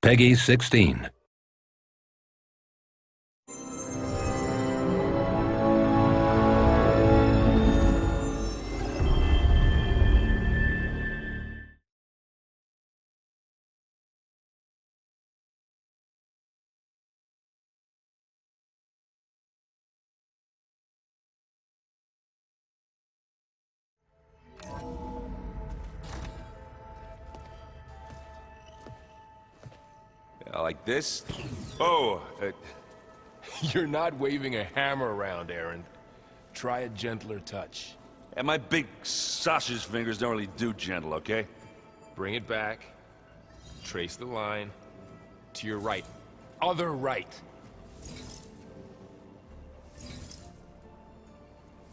Peggy 16. Like this? Oh, You're not waving a hammer around, Aaron. Try a gentler touch. and my big sausage fingers don't really do gentle, okay? Bring it back. Trace the line. To your right. Other right.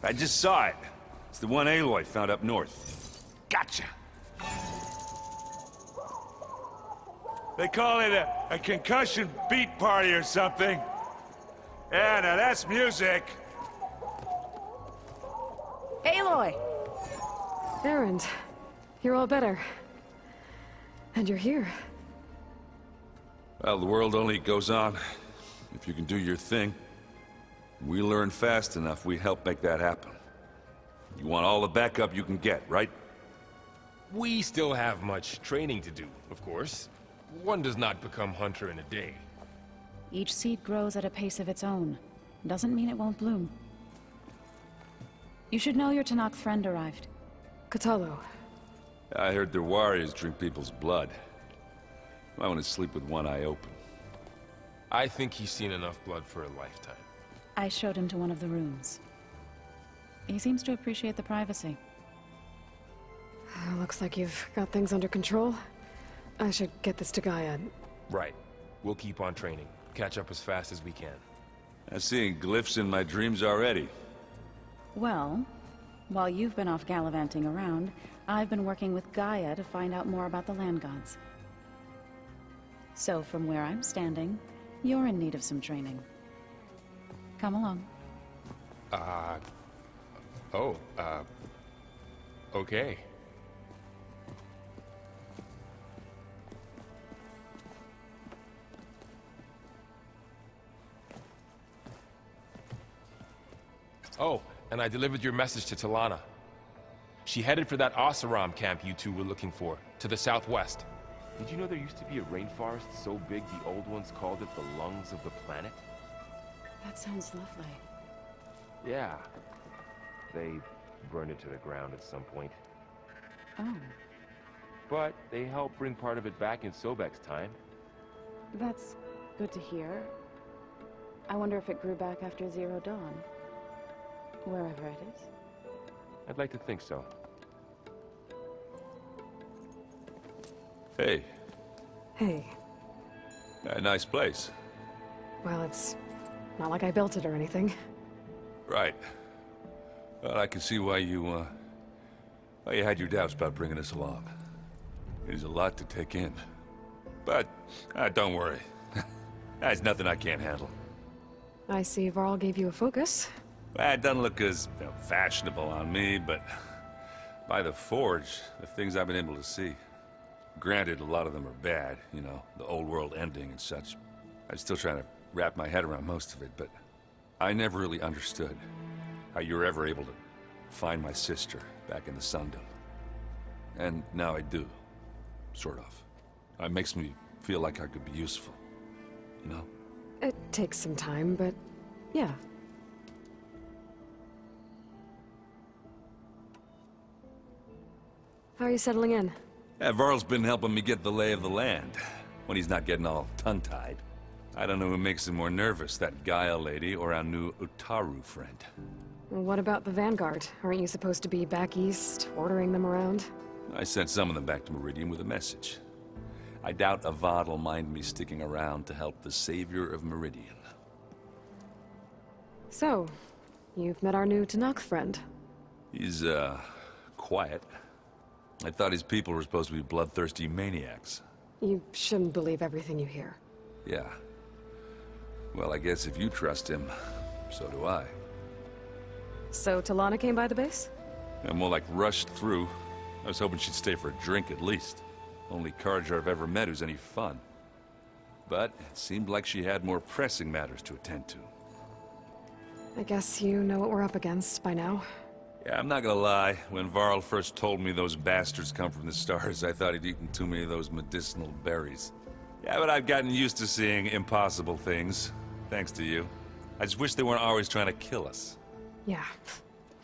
I just saw it. It's the one Aloy found up north. Gotcha! They call it a concussion beat party or something. Yeah, now that's music. Aloy! Aaron, you're all better. And you're here. Well, the world only goes on if you can do your thing. We learn fast enough, we help make that happen. You want all the backup you can get, right? We still have much training to do, of course. One does not become hunter in a day. Each seed grows at a pace of its own. Doesn't mean it won't bloom. You should know your Tanakh friend arrived. Katalo. I heard their warriors drink people's blood. I want to sleep with one eye open. I think he's seen enough blood for a lifetime. I showed him to one of the rooms. He seems to appreciate the privacy. Looks like you've got things under control. I should get this to Gaia. Right. We'll keep on training. Catch up as fast as we can. I'm seeing glyphs in my dreams already. Well, while you've been off gallivanting around, I've been working with Gaia to find out more about the land gods. So from where I'm standing, you're in need of some training. Come along. Okay. Oh, and I delivered your message to Talana. She headed for that Oseram camp you two were looking for, to the southwest. Did you know there used to be a rainforest so big the old ones called it the lungs of the planet? That sounds lovely. Yeah. They burned it to the ground at some point. Oh, But they helped bring part of it back in Sobek's time. that's good to hear. I wonder if it grew back after Zero Dawn. Wherever it is. I'd like to think so. Hey, Hey. a nice place. Well, it's not like I built it or anything. Right. Well, I can see why you had your doubts about bringing us along. It is a lot to take in. But, don't worry. There's nothing I can't handle. I see Varl gave you a focus. It doesn't look as fashionable on me, but by the Forge, the things I've been able to see. Granted, a lot of them are bad, you know, the old world ending and such. I'm still trying to wrap my head around most of it, but I never really understood how you were ever able to find my sister back in the Sundom. And now I do, sort of. It makes me feel like I could be useful, you know? It takes some time, but yeah. How are you settling in? Yeah, Varl's been helping me get the lay of the land, when he's not getting all tongue-tied. I don't know who makes him more nervous, that Gaia lady or our new Utaru friend. What about the Vanguard? Aren't you supposed to be back east, ordering them around? I sent some of them back to Meridian with a message. I doubt Avad will mind me sticking around to help the savior of Meridian. So, you've met our new Tanakh friend. He's, quiet. I thought his people were supposed to be bloodthirsty maniacs. You shouldn't believe everything you hear. Yeah. Well, I guess if you trust him, so do I. So, Talana came by the base? I'm more like rushed through. I was hoping she'd stay for a drink at least. Only Carja I've ever met who's any fun. but it seemed like she had more pressing matters to attend to. I guess you know what we're up against by now. Yeah, I'm not gonna lie. When Varl first told me those bastards come from the stars, I thought he'd eaten too many of those medicinal berries. Yeah, but I've gotten used to seeing impossible things, thanks to you. I just wish they weren't always trying to kill us. Yeah,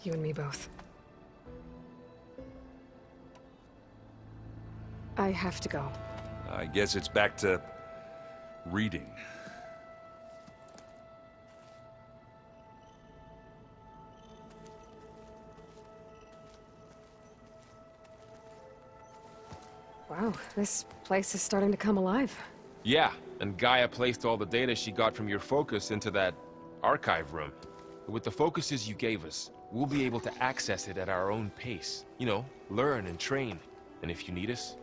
you and me both. I have to go. I guess it's back to reading. Wow, this place is starting to come alive. Yeah, and Gaia placed all the data she got from your focus into that archive room. With the focuses you gave us, we'll be able to access it at our own pace. You know, learn and train. And if you need us,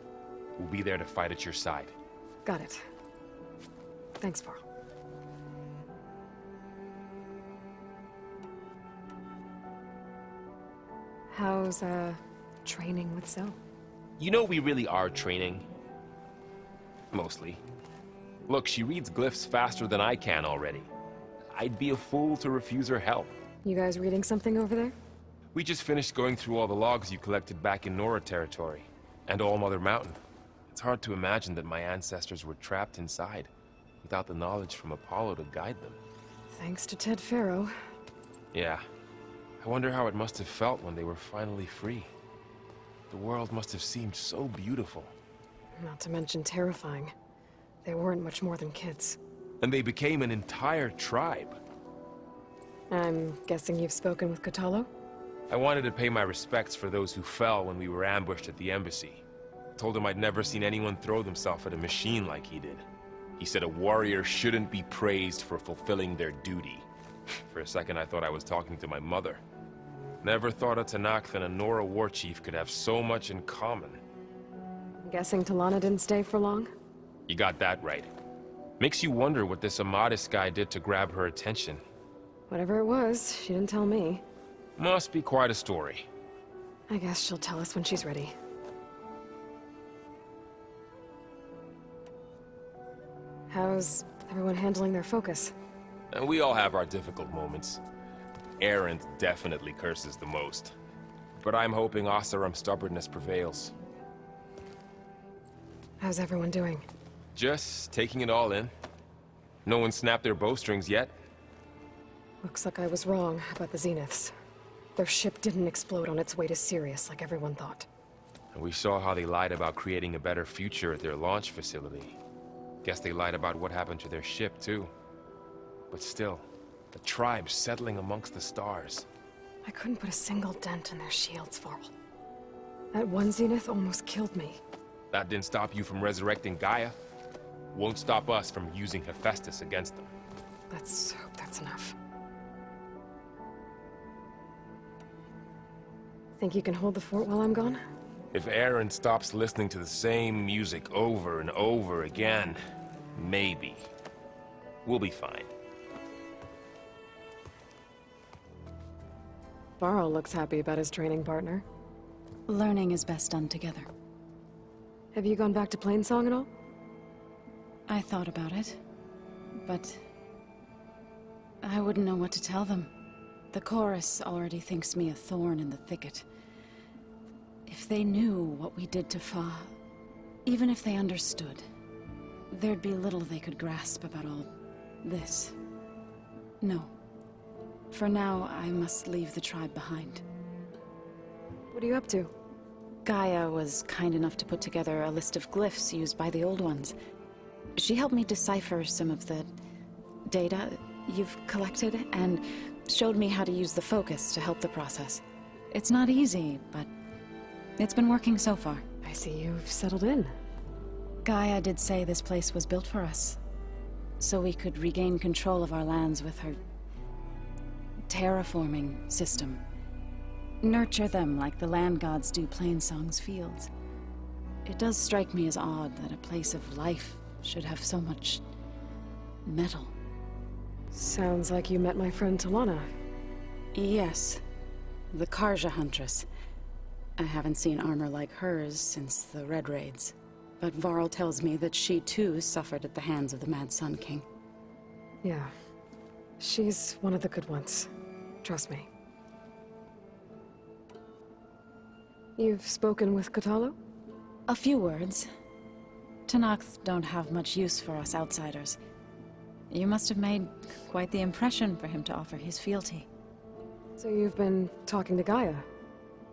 we'll be there to fight at your side. Got it. Thanks, Varl. How's, training with Zoe? You know we really are training. Mostly. Look, she reads glyphs faster than I can already. I'd be a fool to refuse her help. You guys reading something over there? We just finished going through all the logs you collected back in Nora territory. And All Mother Mountain. It's hard to imagine that my ancestors were trapped inside, without the knowledge from Apollo to guide them. Thanks to Ted Faro. Yeah. I wonder how it must have felt when they were finally free. The world must have seemed so beautiful. Not to mention terrifying. They weren't much more than kids. And they became an entire tribe. I'm guessing you've spoken with Kotallo? I wanted to pay my respects for those who fell when we were ambushed at the embassy. Told him I'd never seen anyone throw themselves at a machine like he did. He said a warrior shouldn't be praised for fulfilling their duty. For a second I thought I was talking to my mother. Never thought a Tanakh and a Nora war chief could have so much in common. I'm guessing Talana didn't stay for long? You got that right. Makes you wonder what this Amadis guy did to grab her attention. Whatever it was, she didn't tell me. Must be quite a story. I guess she'll tell us when she's ready. How's everyone handling their focus? And we all have our difficult moments. Erend definitely curses the most. But I'm hoping Oseram's stubbornness prevails. How's everyone doing? Just taking it all in. No one snapped their bowstrings yet. Looks like I was wrong about the Zeniths. Their ship didn't explode on its way to Sirius like everyone thought. And we saw how they lied about creating a better future at their launch facility. Guess they lied about what happened to their ship, too. But still, the tribe settling amongst the stars. I couldn't put a single dent in their shields, Varl. That one Zenith almost killed me. That didn't stop you from resurrecting Gaia. Won't stop us from using Hephaestus against them. Let's hope that's enough. Think you can hold the fort while I'm gone? If Erend stops listening to the same music over and over again, maybe. We'll be fine. Varl looks happy about his training partner. Learning is best done together. Have you gone back to Plainsong at all? I thought about it, but I wouldn't know what to tell them. The chorus already thinks me a thorn in the thicket. If they knew what we did to Fa, even if they understood, there'd be little they could grasp about all this. No. For now, I must leave the tribe behind. What are you up to? Gaia was kind enough to put together a list of glyphs used by the Old Ones. She helped me decipher some of the data you've collected, and showed me how to use the focus to help the process. It's not easy, but it's been working so far. I see you've settled in. Gaia did say this place was built for us, so we could regain control of our lands with her terraforming system. Nurture them like the land gods do Plainsong's fields. It does strike me as odd that a place of life should have so much metal. Sounds like you met my friend Talana. Yes, the Karja Huntress. I haven't seen armor like hers since the Red Raids. but Varl tells me that she too suffered at the hands of the Mad Sun King. Yeah. She's one of the good ones. Trust me. You've spoken with Kotallo? A few words. Tenakth don't have much use for us outsiders. You must have made quite the impression for him to offer his fealty. So you've been talking to Gaia?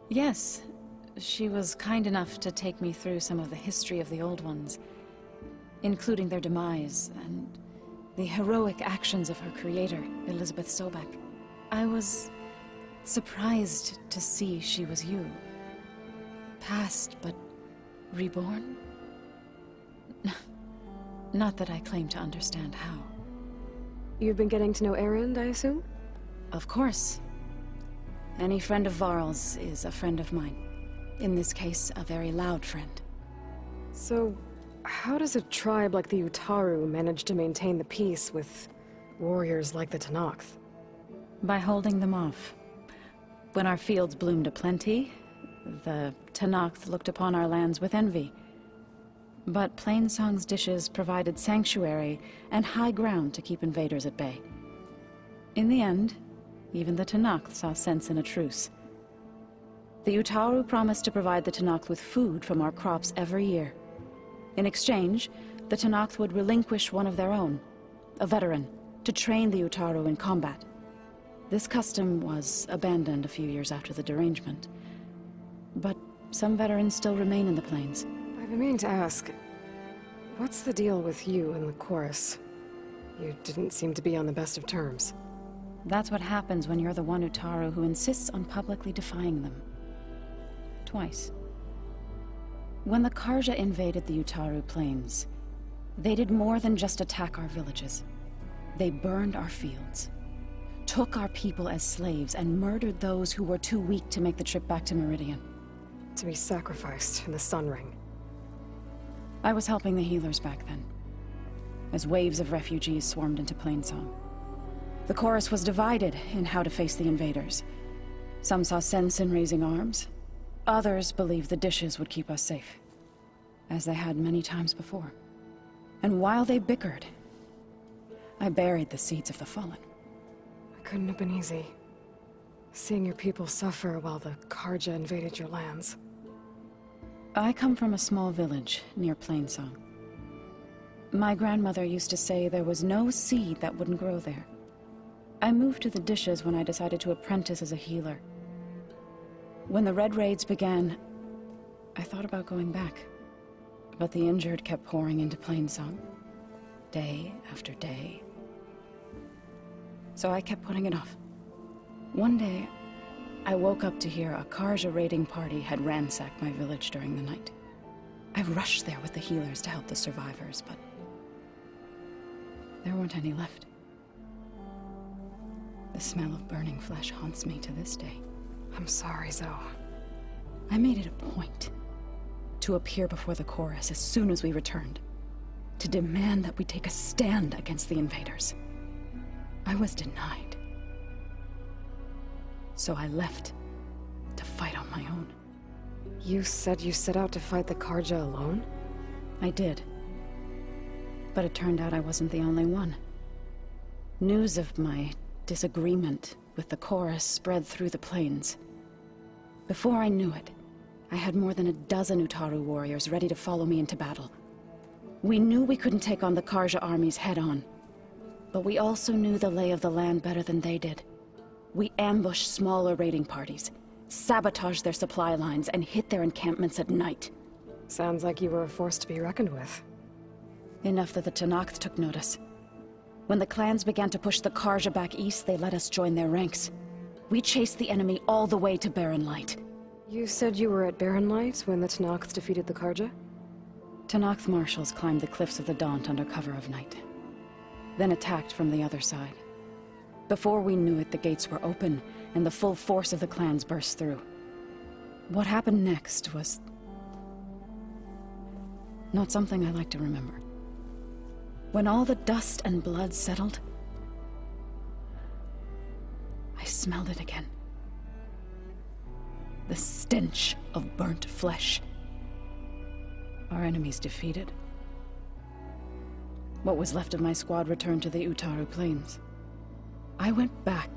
Yes. She was kind enough to take me through some of the history of the Old Ones, including their demise and the heroic actions of her creator, Elizabeth Sobek. I was surprised to see she was you. Past, but reborn? Not that I claim to understand how. You've been getting to know Erend, I assume? Of course. Any friend of Varl's is a friend of mine. In this case, a very loud friend. So, how does a tribe like the Utaru manage to maintain the peace with warriors like the Tenakth? By holding them off. When our fields bloomed aplenty, the Tenakth looked upon our lands with envy. But Plainsong's dishes provided sanctuary and high ground to keep invaders at bay. In the end, even the Tenakth saw sense in a truce. The Utaru promised to provide the Tenakth with food from our crops every year. In exchange, the Tenakth would relinquish one of their own, a veteran, to train the Utaru in combat. This custom was abandoned a few years after the derangement. But some veterans still remain in the plains. I've been meaning to ask, what's the deal with you and the chorus? You didn't seem to be on the best of terms. That's what happens when you're the one Utaru who insists on publicly defying them. Twice. When the Karja invaded the Utaru plains, they did more than just attack our villages. They burned our fields, took our people as slaves, and murdered those who were too weak to make the trip back to Meridian. To be sacrificed in the Sun Ring. I was helping the healers back then, as waves of refugees swarmed into Plainsong. The chorus was divided in how to face the invaders. Some saw sense in raising arms. Others believed the dishes would keep us safe, as they had many times before. And while they bickered, I buried the seeds of the fallen. It couldn't have been easy. Seeing your people suffer while the Karja invaded your lands. I come from a small village near Plainsong. My grandmother used to say there was no seed that wouldn't grow there. I moved to the dishes when I decided to apprentice as a healer. When the Red Raids began, I thought about going back. But the injured kept pouring into Plainsong, day after day. So I kept putting it off. One day, I woke up to hear a Karja raiding party had ransacked my village during the night. I rushed there with the healers to help the survivors, but there weren't any left. The smell of burning flesh haunts me to this day. I'm sorry, Zoe. I made it a point to appear before the chorus as soon as we returned, to demand that we take a stand against the invaders. I was denied. So I left to fight on my own. You said you set out to fight the Karja alone? I did. But it turned out I wasn't the only one. News of my disagreement with the chorus spread through the plains. Before I knew it, I had more than a dozen Utaru warriors ready to follow me into battle. We knew we couldn't take on the Karja armies head-on, but we also knew the lay of the land better than they did. We ambushed smaller raiding parties, sabotaged their supply lines, and hit their encampments at night. Sounds like you were a force to be reckoned with. Enough that the Tenakth took notice. When the clans began to push the Karja back east, they let us join their ranks. We chased the enemy all the way to Barren Light. You said you were at Barren Light when the Tenakth defeated the Karja? Tenakth marshals climbed the cliffs of the Daunt under cover of night, then attacked from the other side. Before we knew it, the gates were open, and the full force of the clans burst through. What happened next was not something I like to remember. When all the dust and blood settled, I smelled it again. The stench of burnt flesh. our enemies defeated. What was left of my squad returned to the Utaru Plains. I went back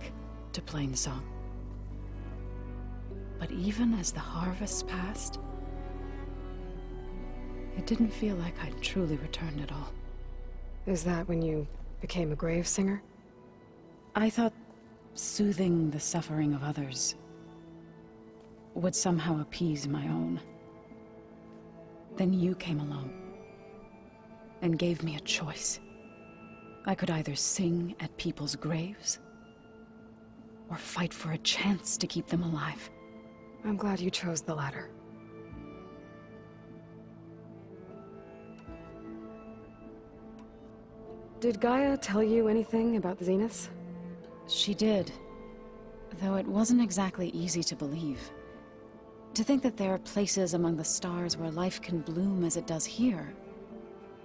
to Plainsong. But even as the harvests passed, it didn't feel like I'd truly returned at all. Is that when you became a grave singer? I thought soothing the suffering of others would somehow appease my own. Then you came along and gave me a choice. I could either sing at people's graves or fight for a chance to keep them alive. I'm glad you chose the latter. Did Gaia tell you anything about the Zeniths? She did, though it wasn't exactly easy to believe. To think that there are places among the stars where life can bloom as it does here,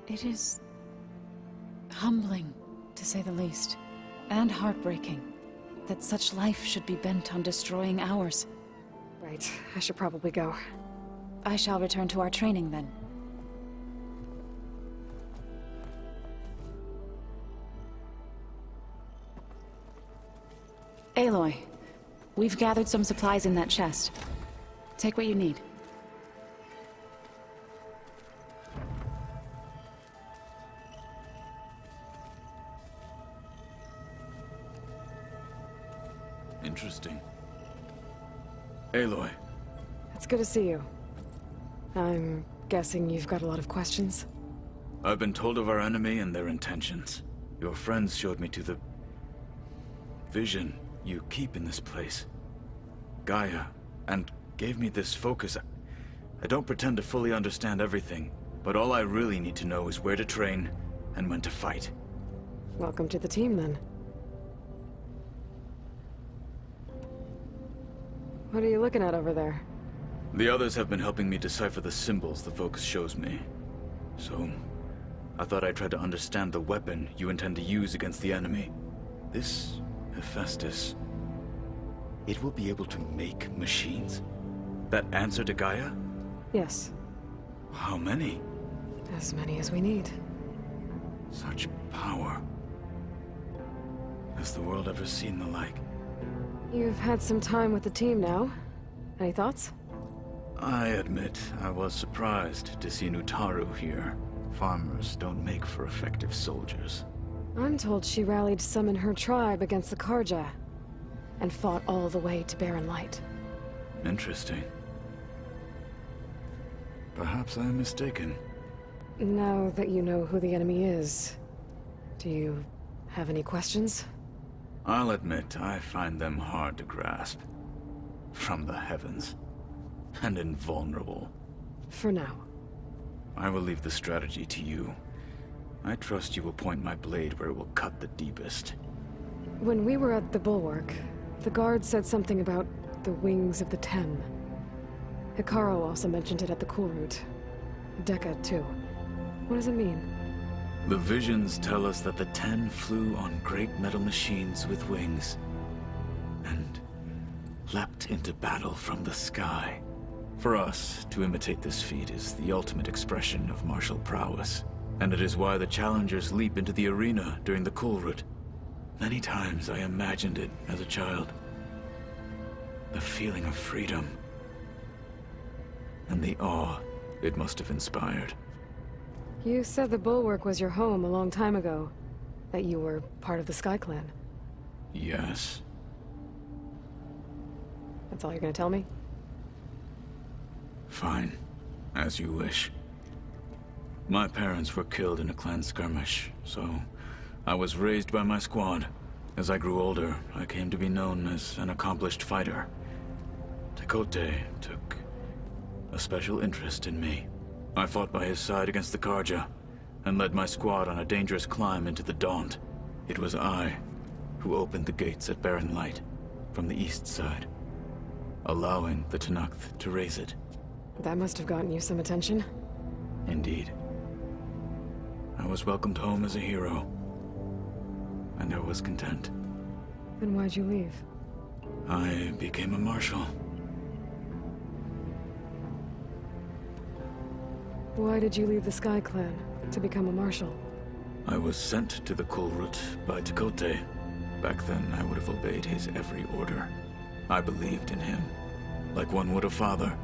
it is humbling, to say the least, and heartbreaking that such life should be bent on destroying ours. Right, I should probably go. I shall return to our training then. Aloy, we've gathered some supplies in that chest. Take what you need. Interesting. Aloy. It's good to see you. I'm guessing you've got a lot of questions? I've been told of our enemy and their intentions. Your friends showed me to the vision you keep in this place, Gaia, and gave me this focus. I don't pretend to fully understand everything, but all I really need to know is where to train and when to fight. Welcome to the team, then. What are you looking at over there? The others have been helping me decipher the symbols the focus shows me. So, I thought I'd try to understand the weapon you intend to use against the enemy. This Hephaestus, it will be able to make machines that answer to Gaia? Yes. How many? As many as we need. Such power. Has the world ever seen the like? You've had some time with the team now. Any thoughts? I admit, I was surprised to see Utaru here. Farmers don't make for effective soldiers. I'm told she rallied some in her tribe against the Karja, and fought all the way to Barren Light. Interesting. Perhaps I am mistaken. Now that you know who the enemy is, do you have any questions? I'll admit, I find them hard to grasp. From the heavens. And invulnerable. For now. I will leave the strategy to you. I trust you will point my blade where it will cut the deepest. When we were at the Bulwark, the guard said something about the Wings of the Ten. Hikaru also mentioned it at the Cool Route. Dekka, too. What does it mean? The visions tell us that the Ten flew on great metal machines with wings, and leapt into battle from the sky. For us, to imitate this feat is the ultimate expression of martial prowess, and it is why the challengers leap into the arena during the Cool Route. Many times I imagined it as a child. The feeling of freedom, and the awe it must have inspired. You said the Bulwark was your home a long time ago. That you were part of the Sky Clan. Yes. That's all you're gonna tell me? Fine. As you wish. My parents were killed in a clan skirmish, so I was raised by my squad. As I grew older, I came to be known as an accomplished fighter. Tekote took a special interest in me. I fought by his side against the Karja, and led my squad on a dangerous climb into the Daunt. It was I who opened the gates at Barren Light, from the east side, allowing the Tenakth to raise it. That must have gotten you some attention. Indeed. I was welcomed home as a hero, and I was content. Then why'd you leave? I became a marshal. Why did you leave the Sky Clan to become a marshal? I was sent to the Kulrut by Tekote. Back then, I would have obeyed his every order. I believed in him, like one would a father.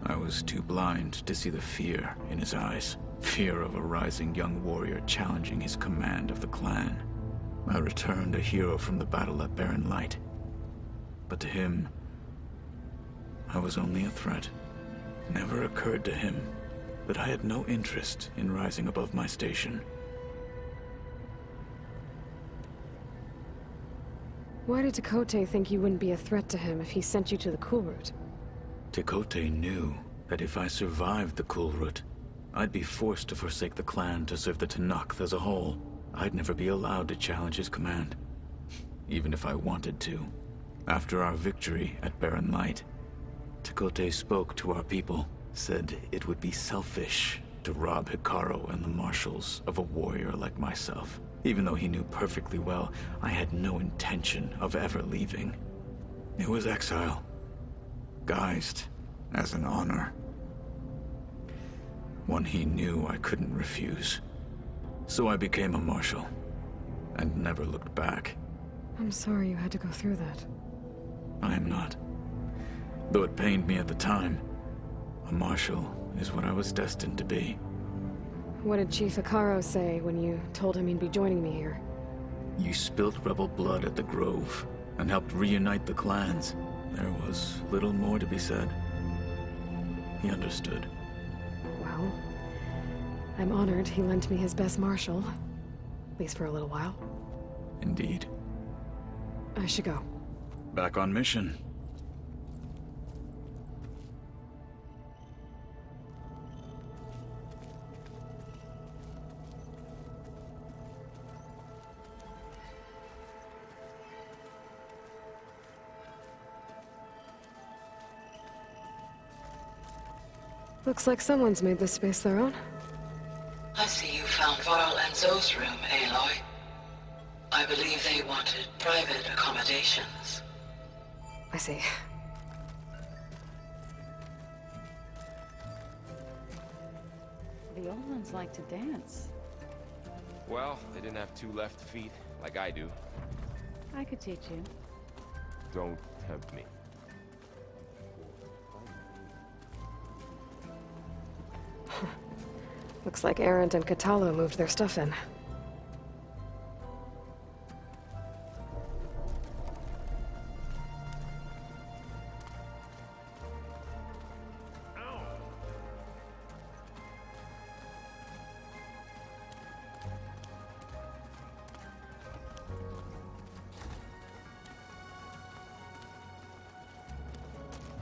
I was too blind to see the fear in his eyes. Fear of a rising young warrior challenging his command of the clan. I returned a hero from the battle at Barren Light. But to him, I was only a threat. Never occurred to him that I had no interest in rising above my station. Why did Tekote think you wouldn't be a threat to him if he sent you to the Kulrut? Tekote knew that if I survived the Kulrut, I'd be forced to forsake the clan to serve the Tenakth as a whole. I'd never be allowed to challenge his command, even if I wanted to. After our victory at Barren Light, Tekote spoke to our people, said it would be selfish to rob Hikaru and the marshals of a warrior like myself, even though he knew perfectly well I had no intention of ever leaving. It was exile, guised as an honor. One he knew I couldn't refuse. So I became a marshal, and never looked back. I'm sorry you had to go through that. I am not. Though it pained me at the time, a marshal is what I was destined to be. What did Chief Hikaru say when you told him you'd be joining me here? You spilled rebel blood at the Grove, and helped reunite the clans. There was little more to be said. He understood. Well, I'm honored he lent me his best marshal. At least for a little while. Indeed. I should go. Back on mission. Looks like someone's made this space their own. I see you found Varl and Zoe's room, Aloy. I believe they wanted private accommodations. I see. The old ones like to dance. Well, they didn't have two left feet, like I do. I could teach you. Don't tempt me. Looks like Erend and Katalo moved their stuff in.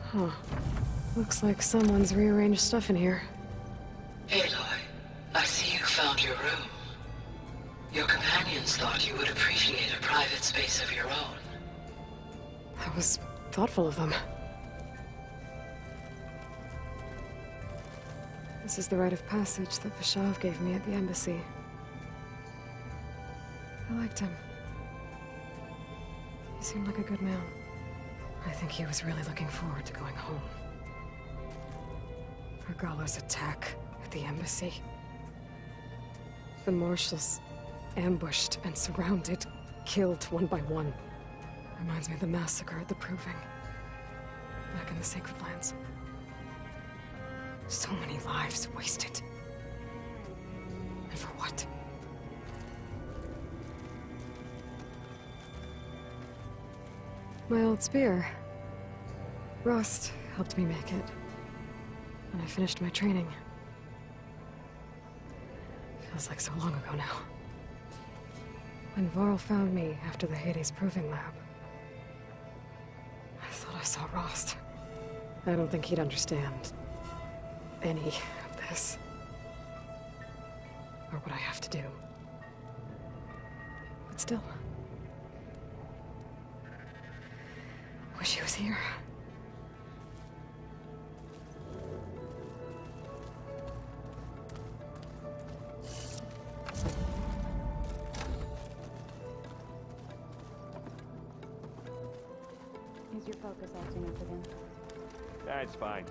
Huh. Looks like someone's rearranged stuff in here. Aloy, I see you found your room. Your companions thought you would appreciate a private space of your own. That was thoughtful of them. This is the rite of passage that Vashav gave me at the embassy. I liked him. He seemed like a good man. I think he was really looking forward to going home. Regala's attack at the embassy. The marshals ambushed and surrounded, killed one by one. Reminds me of the massacre at the Proving. Back in the Sacred Lands. So many lives wasted. And for what? My old spear. Rust helped me make it. And I finished my training. Feels like so long ago now. When Varl found me after the Hades Proving Lab, I thought I saw Rost. I don't think he'd understand any of this. Or what I have to do. But still. Wish he was here. Is your focus acting up again? That's fine.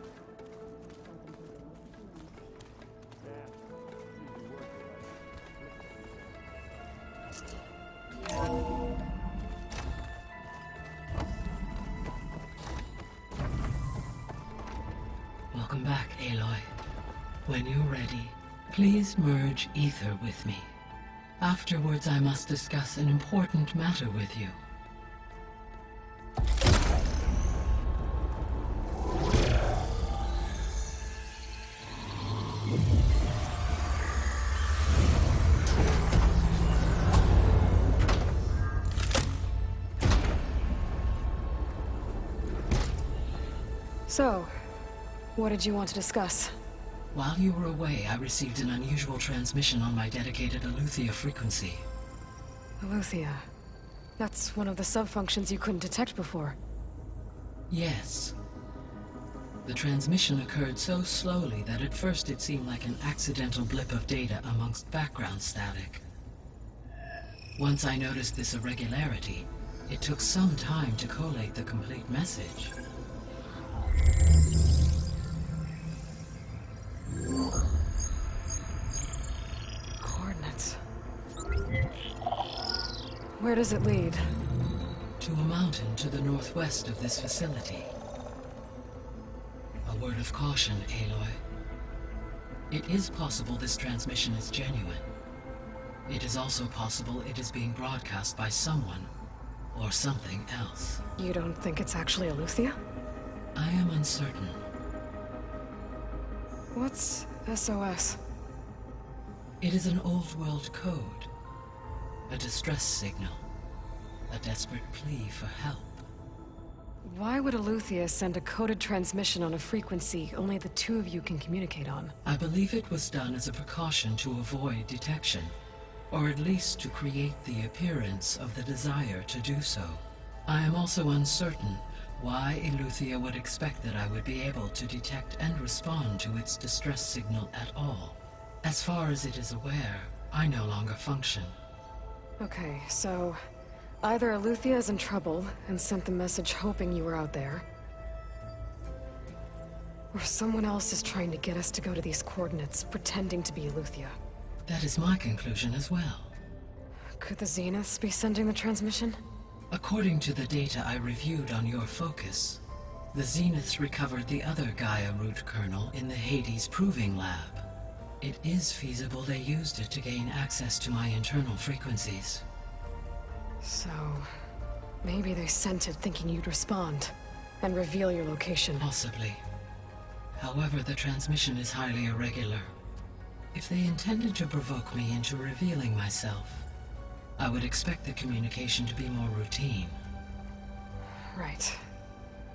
Welcome back, Aloy. When you're ready, please merge ether with me. Afterwards, I must discuss an important matter with you. So, what did you want to discuss? While you were away, I received an unusual transmission on my dedicated Aletheia frequency. Aletheia. That's one of the sub-functions you couldn't detect before. Yes. The transmission occurred so slowly that at first it seemed like an accidental blip of data amongst background static. Once I noticed this irregularity, it took some time to collate the complete message. Coordinates. Where does it lead? To a mountain to the northwest of this facility. A word of caution, Aloy. It is possible this transmission is genuine. It is also possible it is being broadcast by someone or something else. You don't think it's actually Aletheia? I am uncertain. What's SOS? It is an old world code. A distress signal. A desperate plea for help. Why would Aletheia send a coded transmission on a frequency only the two of you can communicate on? I believe it was done as a precaution to avoid detection, or at least to create the appearance of the desire to do so. I am also uncertain why Aletheia would expect that I would be able to detect and respond to its distress signal at all. As far as it is aware, I no longer function. Okay, so either Aletheia is in trouble and sent the message hoping you were out there, or someone else is trying to get us to go to these coordinates, pretending to be Aletheia. That is my conclusion as well. Could the Zeniths be sending the transmission? According to the data I reviewed on your focus, the Zeniths recovered the other Gaia root kernel in the Hades Proving Lab. It is feasible they used it to gain access to my internal frequencies. So, maybe they sent it thinking you'd respond and reveal your location. Possibly. However, the transmission is highly irregular. If they intended to provoke me into revealing myself, I would expect the communication to be more routine. Right.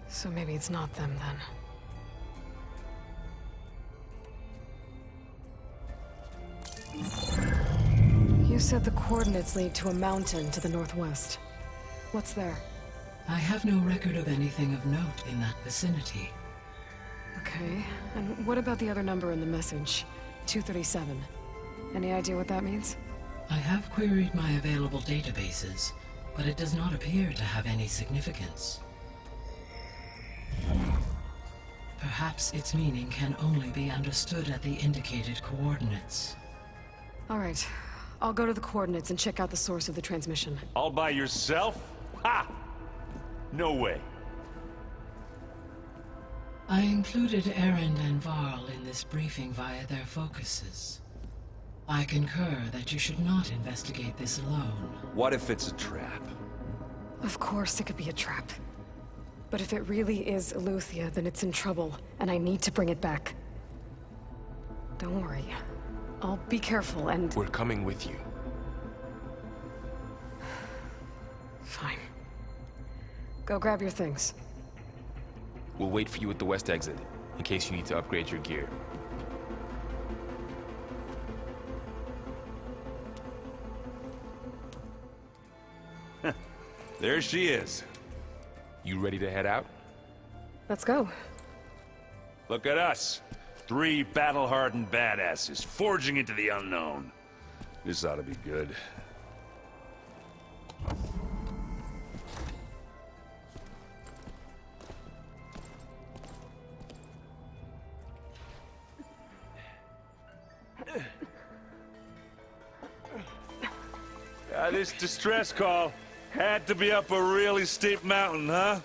So maybe it's not them then. You said the coordinates lead to a mountain to the northwest. What's there? I have no record of anything of note in that vicinity. Okay, and what about the other number in the message? 237. Any idea what that means? I have queried my available databases, but it does not appear to have any significance. Perhaps its meaning can only be understood at the indicated coordinates. All right. I'll go to the coordinates and check out the source of the transmission. All by yourself? Ha! No way. I included Erend and Varl in this briefing via their focuses. I concur that you should not investigate this alone. What if it's a trap? Of course it could be a trap. But if it really is Aletheia, then it's in trouble, and I need to bring it back. Don't worry. I'll be careful and... We're coming with you. Fine. Go grab your things. We'll wait for you at the west exit, in case you need to upgrade your gear. There she is. You ready to head out? Let's go. Look at us. 3 battle-hardened badasses forging into the unknown. This ought to be good. This distress call had to be up a really steep mountain, huh?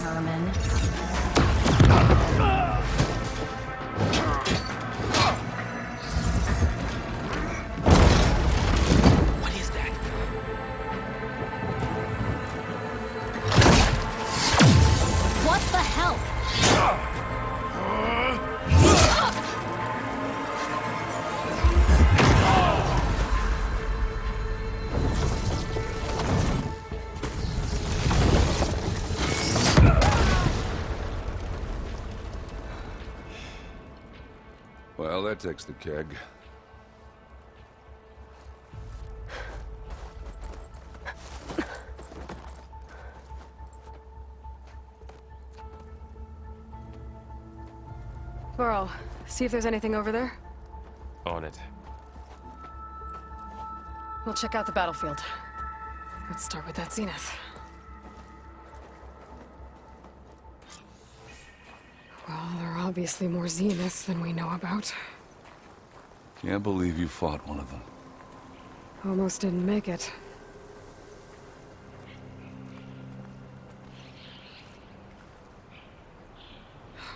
Vermin. What is that? What the hell? Well, that takes the keg. Burrow, see if there's anything over there. On it. We'll check out the battlefield. Let's start with that zenith. Well, there are obviously more zeniths than we know about. Can't believe you fought one of them. Almost didn't make it.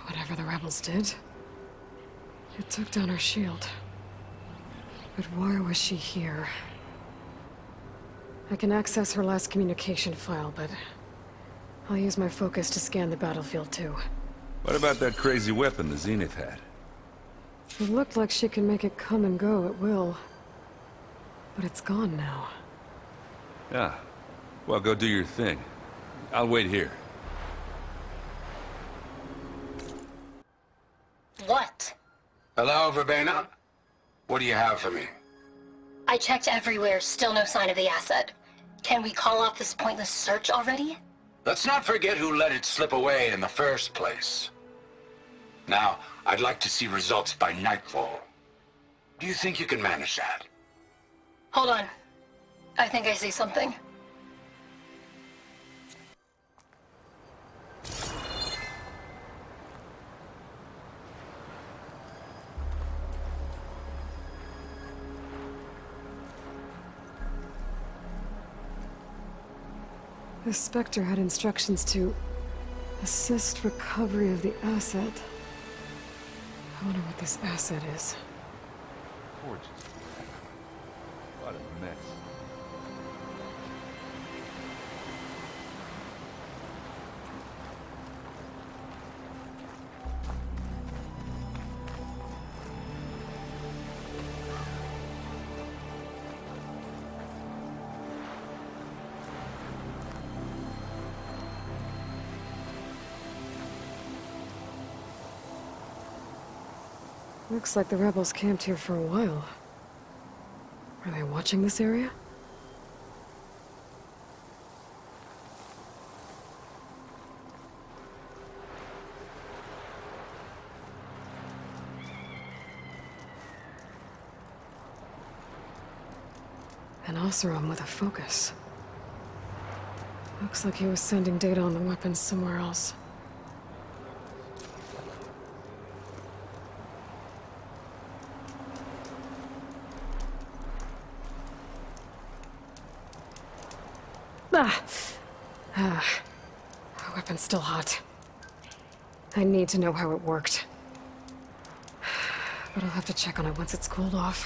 Whatever the rebels did, it took down our shield. But why was she here? I can access her last communication file, but I'll use my focus to scan the battlefield too. What about that crazy weapon the Zenith had? It looked like she could make it come and go at will. But it's gone now. Yeah. Well, go do your thing. I'll wait here. What? Hello, Verbena? What do you have for me? I checked everywhere, still no sign of the asset. Can we call off this pointless search already? Let's not forget who let it slip away in the first place. Now, I'd like to see results by nightfall. Do you think you can manage that? Hold on. I think I see something. The Spectre had instructions to assist recovery of the asset. I wonder what this asset is. Gorgeous. What a mess. Looks like the rebels camped here for a while. Are they watching this area? An Oseram with a focus. Looks like he was sending data on the weapons somewhere else. Our weapon's still hot. I need to know how it worked. But I'll have to check on it once it's cooled off.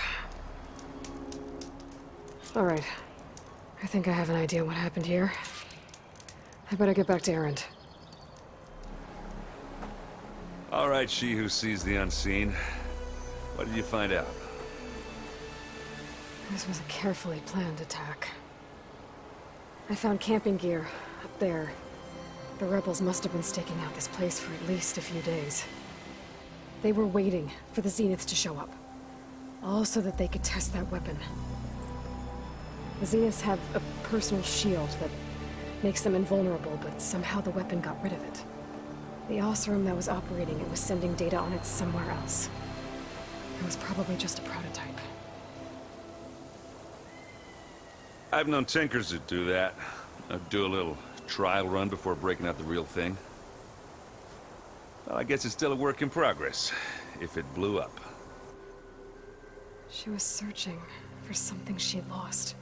Alright. I think I have an idea what happened here. I better get back to Erend. Alright, she who sees the unseen. What did you find out? This was a carefully planned attack. I found camping gear up there. The rebels must have been staking out this place for at least a few days. They were waiting for the Zeniths to show up. All so that they could test that weapon. The Zeniths have a personal shield that makes them invulnerable, but somehow the weapon got rid of it. The Oseram that was operating it was sending data on it somewhere else. It was probably just a prototype. I've known tinkers that do that. Do a little trial run before breaking out the real thing. Well, I guess it's still a work in progress, if it blew up. She was searching for something she lost.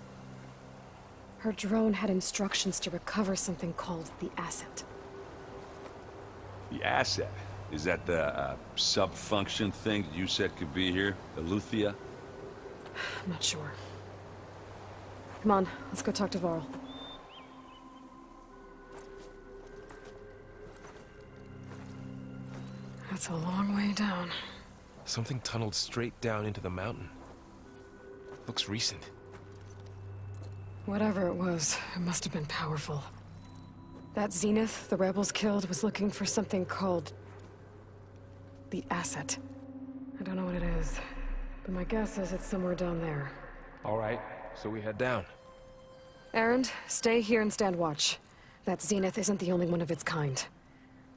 Her drone had instructions to recover something called the asset. The asset? Is that the sub-function thing you said could be here? Eleuthia? I'm not sure. Come on, let's go talk to Varl. That's a long way down. Something tunneled straight down into the mountain. Looks recent. Whatever it was, it must have been powerful. That Zenith the rebels killed was looking for something called the asset. I don't know what it is, but my guess is it's somewhere down there. All right, so we head down. Erend, stay here and stand watch. That Zenith isn't the only one of its kind.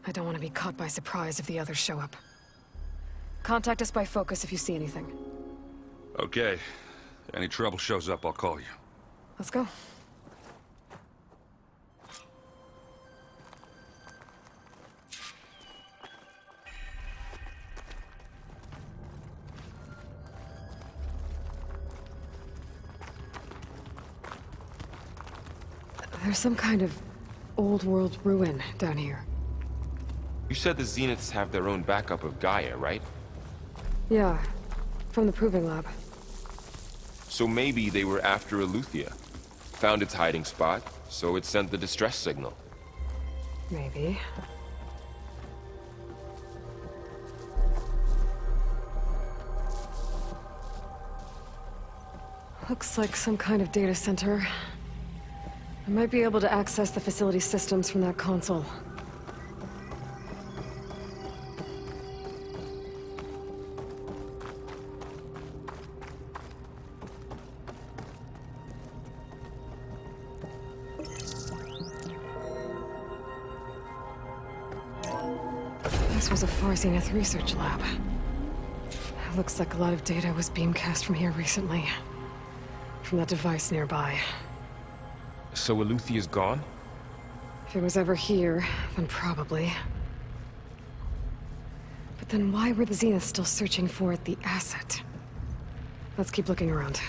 I don't want to be caught by surprise if the others show up. Contact us by focus if you see anything. Okay. Any trouble shows up, I'll call you. Let's go. There's some kind of old-world ruin down here. You said the Zeniths have their own backup of Gaia, right? Yeah, from the Proving Lab. So maybe they were after Eleuthia. Found its hiding spot, so it sent the distress signal. Maybe. Looks like some kind of data center. I might be able to access the facility systems from that console. This was a Far Zenith research lab. It looks like a lot of data was beamcast from here recently. From that device nearby. So Eleuthia's gone? If it was ever here, then probably. But then why were the Zeniths still searching for the asset? Let's keep looking around.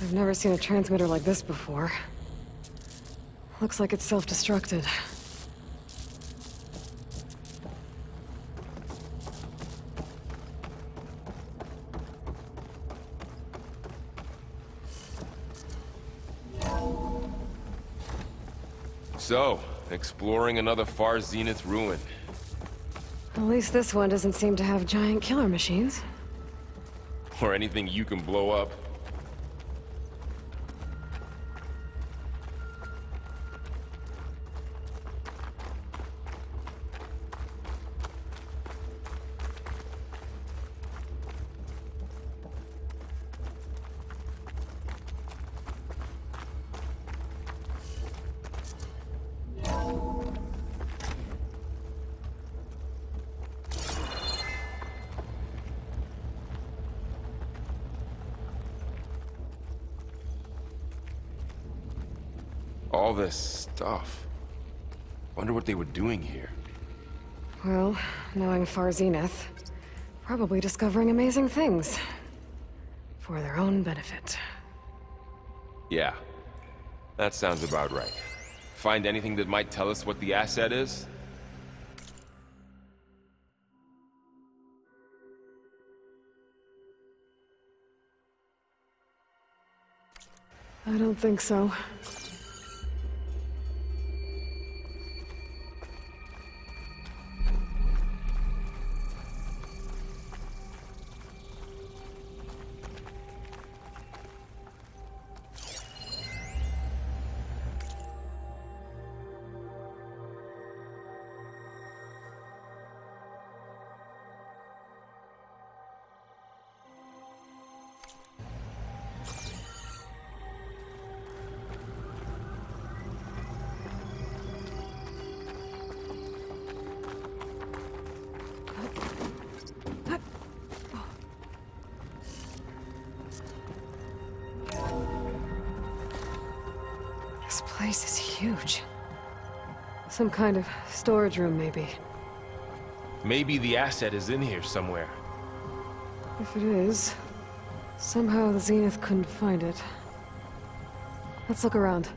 I've never seen a transmitter like this before. Looks like it's self-destructed. So, exploring another Far Zenith ruin. At least this one doesn't seem to have giant killer machines. Or anything you can blow up. All this stuff. Wonder what they were doing here. Well, knowing Far Zenith, probably discovering amazing things. For their own benefit. Yeah, that sounds about right. Find anything that might tell us what the asset is? I don't think so. This place is huge. Some kind of storage room, maybe. Maybe the asset is in here somewhere. If it is, Somehow the Zenith couldn't find it. Let's look around.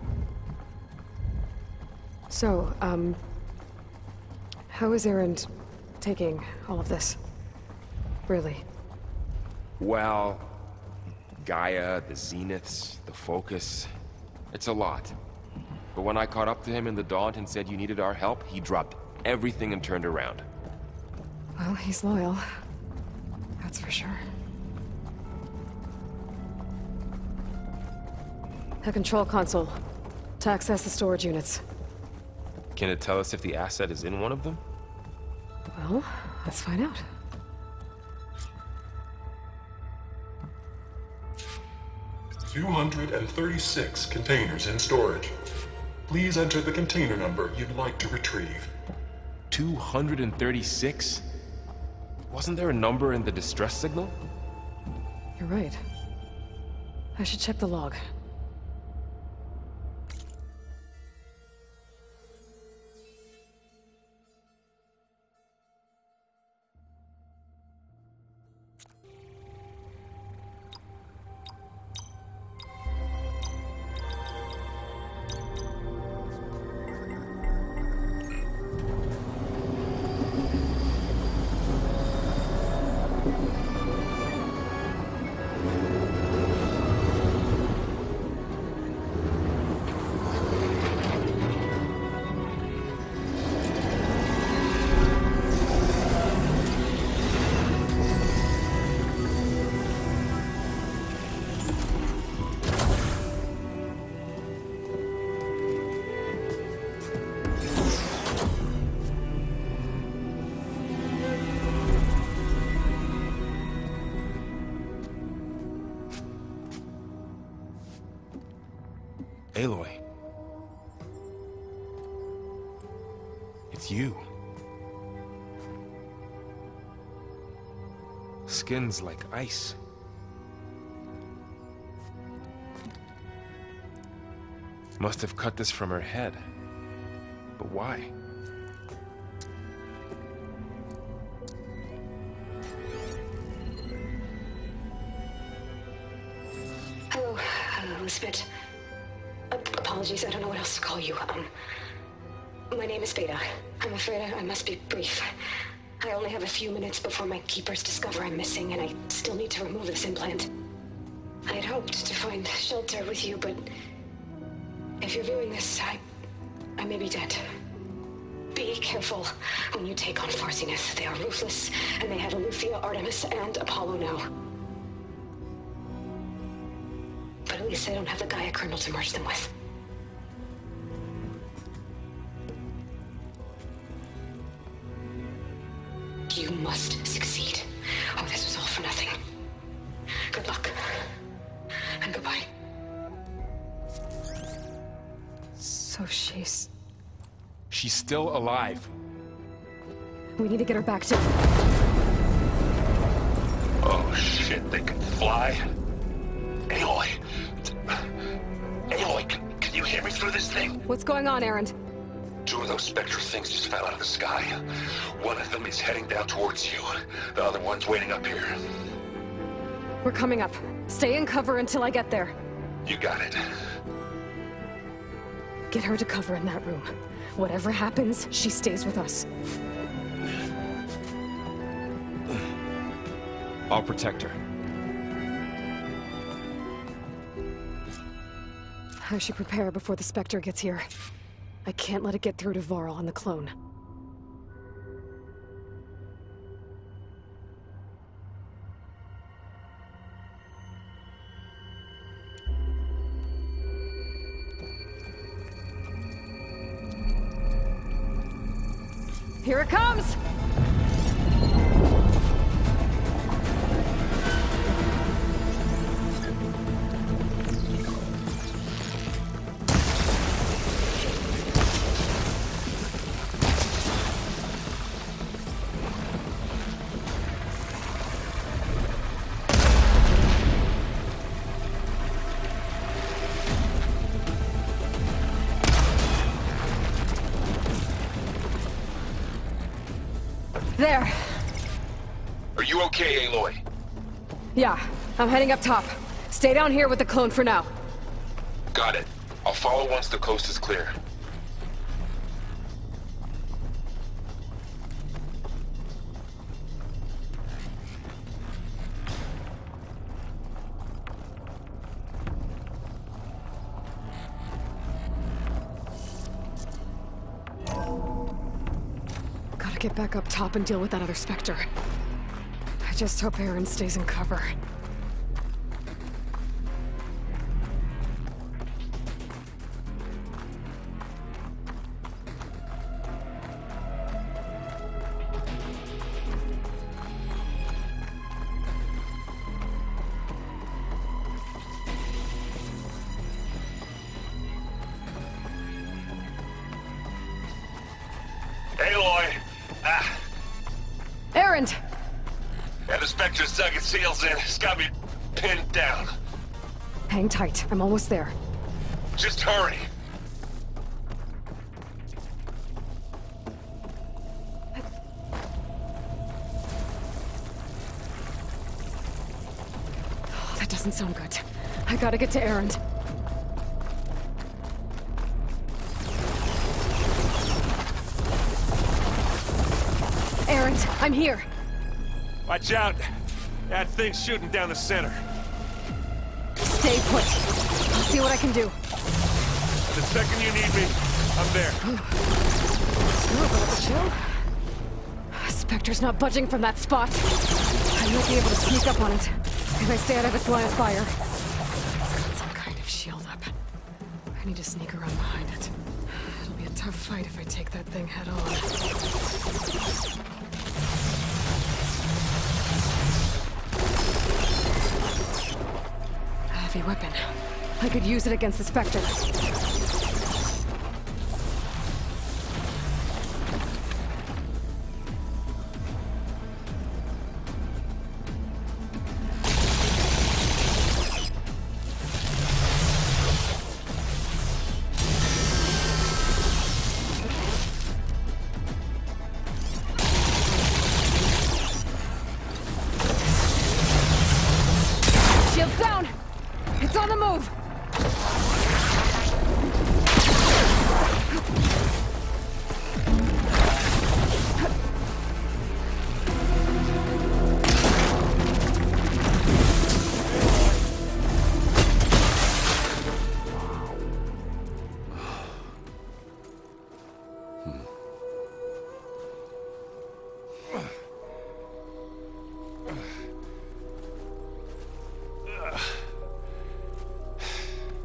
So, how is Erend taking all of this? Really? Well, Gaia, the Zeniths, the Focus, it's a lot. But when I caught up to him in the Daunt and said you needed our help, he dropped everything and turned around. Well, he's loyal. That's for sure. A control console. To access the storage units. Can it tell us if the asset is in one of them? Well, let's find out. "236 containers in storage. Please enter the container number you'd like to retrieve." 236? Wasn't there a number in the distress signal? You're right. I should check the log. Aloy. It's you. Skin's like ice. Must have cut this from her head. But why? Hello, Elizabeth. Apologies, I don't know what else to call you. My name is Veda. I'm afraid I must be brief. I only have a few minutes before my keepers discover I'm missing, and I still need to remove this implant. I had hoped to find shelter with you, but if you're viewing this, I may be dead. Be careful when you take on Far Zenith. They are ruthless, and they have Eleuthia, Artemis, and Apollo now. But at least they don't have the Gaia kernel to merge them with. You must succeed. Oh, this was all for nothing. Good luck. And goodbye. So she's still alive. We need to get her back to... Oh shit, they can fly? Aloy! Aloy, can you hear me through this thing? What's going on, Erend? Two of those spectral things just fell out of the sky. One of them is heading down towards you. The other one's waiting up here. We're coming up. Stay in cover until I get there. You got it. Get her to cover in that room. Whatever happens, she stays with us. I'll protect her. I should prepare before the Spectre gets here. I can't let it get through to Varl on the clone. Here it comes! There. Are you okay, Aloy? Yeah, I'm heading up top. Stay down here with the clone for now. Got it. I'll follow once the coast is clear. Gotta get back up top and deal with that other Spectre. I just hope Aaron stays in cover. Aloy! Aaron! Yeah, the Spectre's dug its heels in. It's got me pinned down. Hang tight. I'm almost there. Just hurry. Oh, that doesn't sound good. I gotta get to Aaron. Aaron, I'm here. Watch out. That thing's shooting down the center. Stay put. I'll see what I can do. The second you need me, I'm there. Still about to chill? Spectre's not budging from that spot. I might be able to sneak up on it if I stay out of its line of fire. It's got some kind of shield up. I need to sneak around behind it. It'll be a tough fight if I take that thing head on. Heavy weapon. I could use it against the Spectre. Shield's down! It's on the move!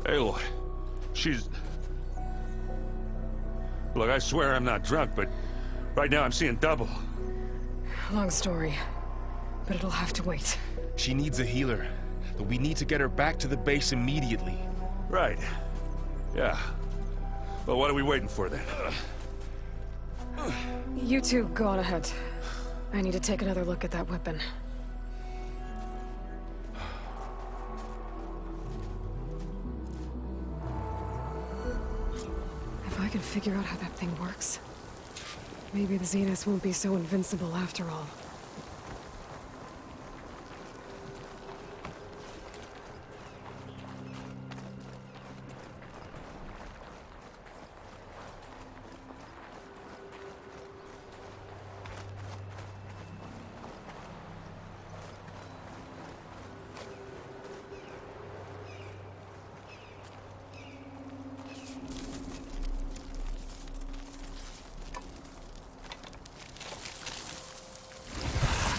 Aloy, she's... Look, I swear I'm not drunk, but right now I'm seeing double. Long story, but it'll have to wait. She needs a healer, but we need to get her back to the base immediately. Right. Yeah. Well, what are we waiting for then? You two go on ahead. I need to take another look at that weapon. If I can figure out how that thing works, maybe the Zeniths won't be so invincible after all.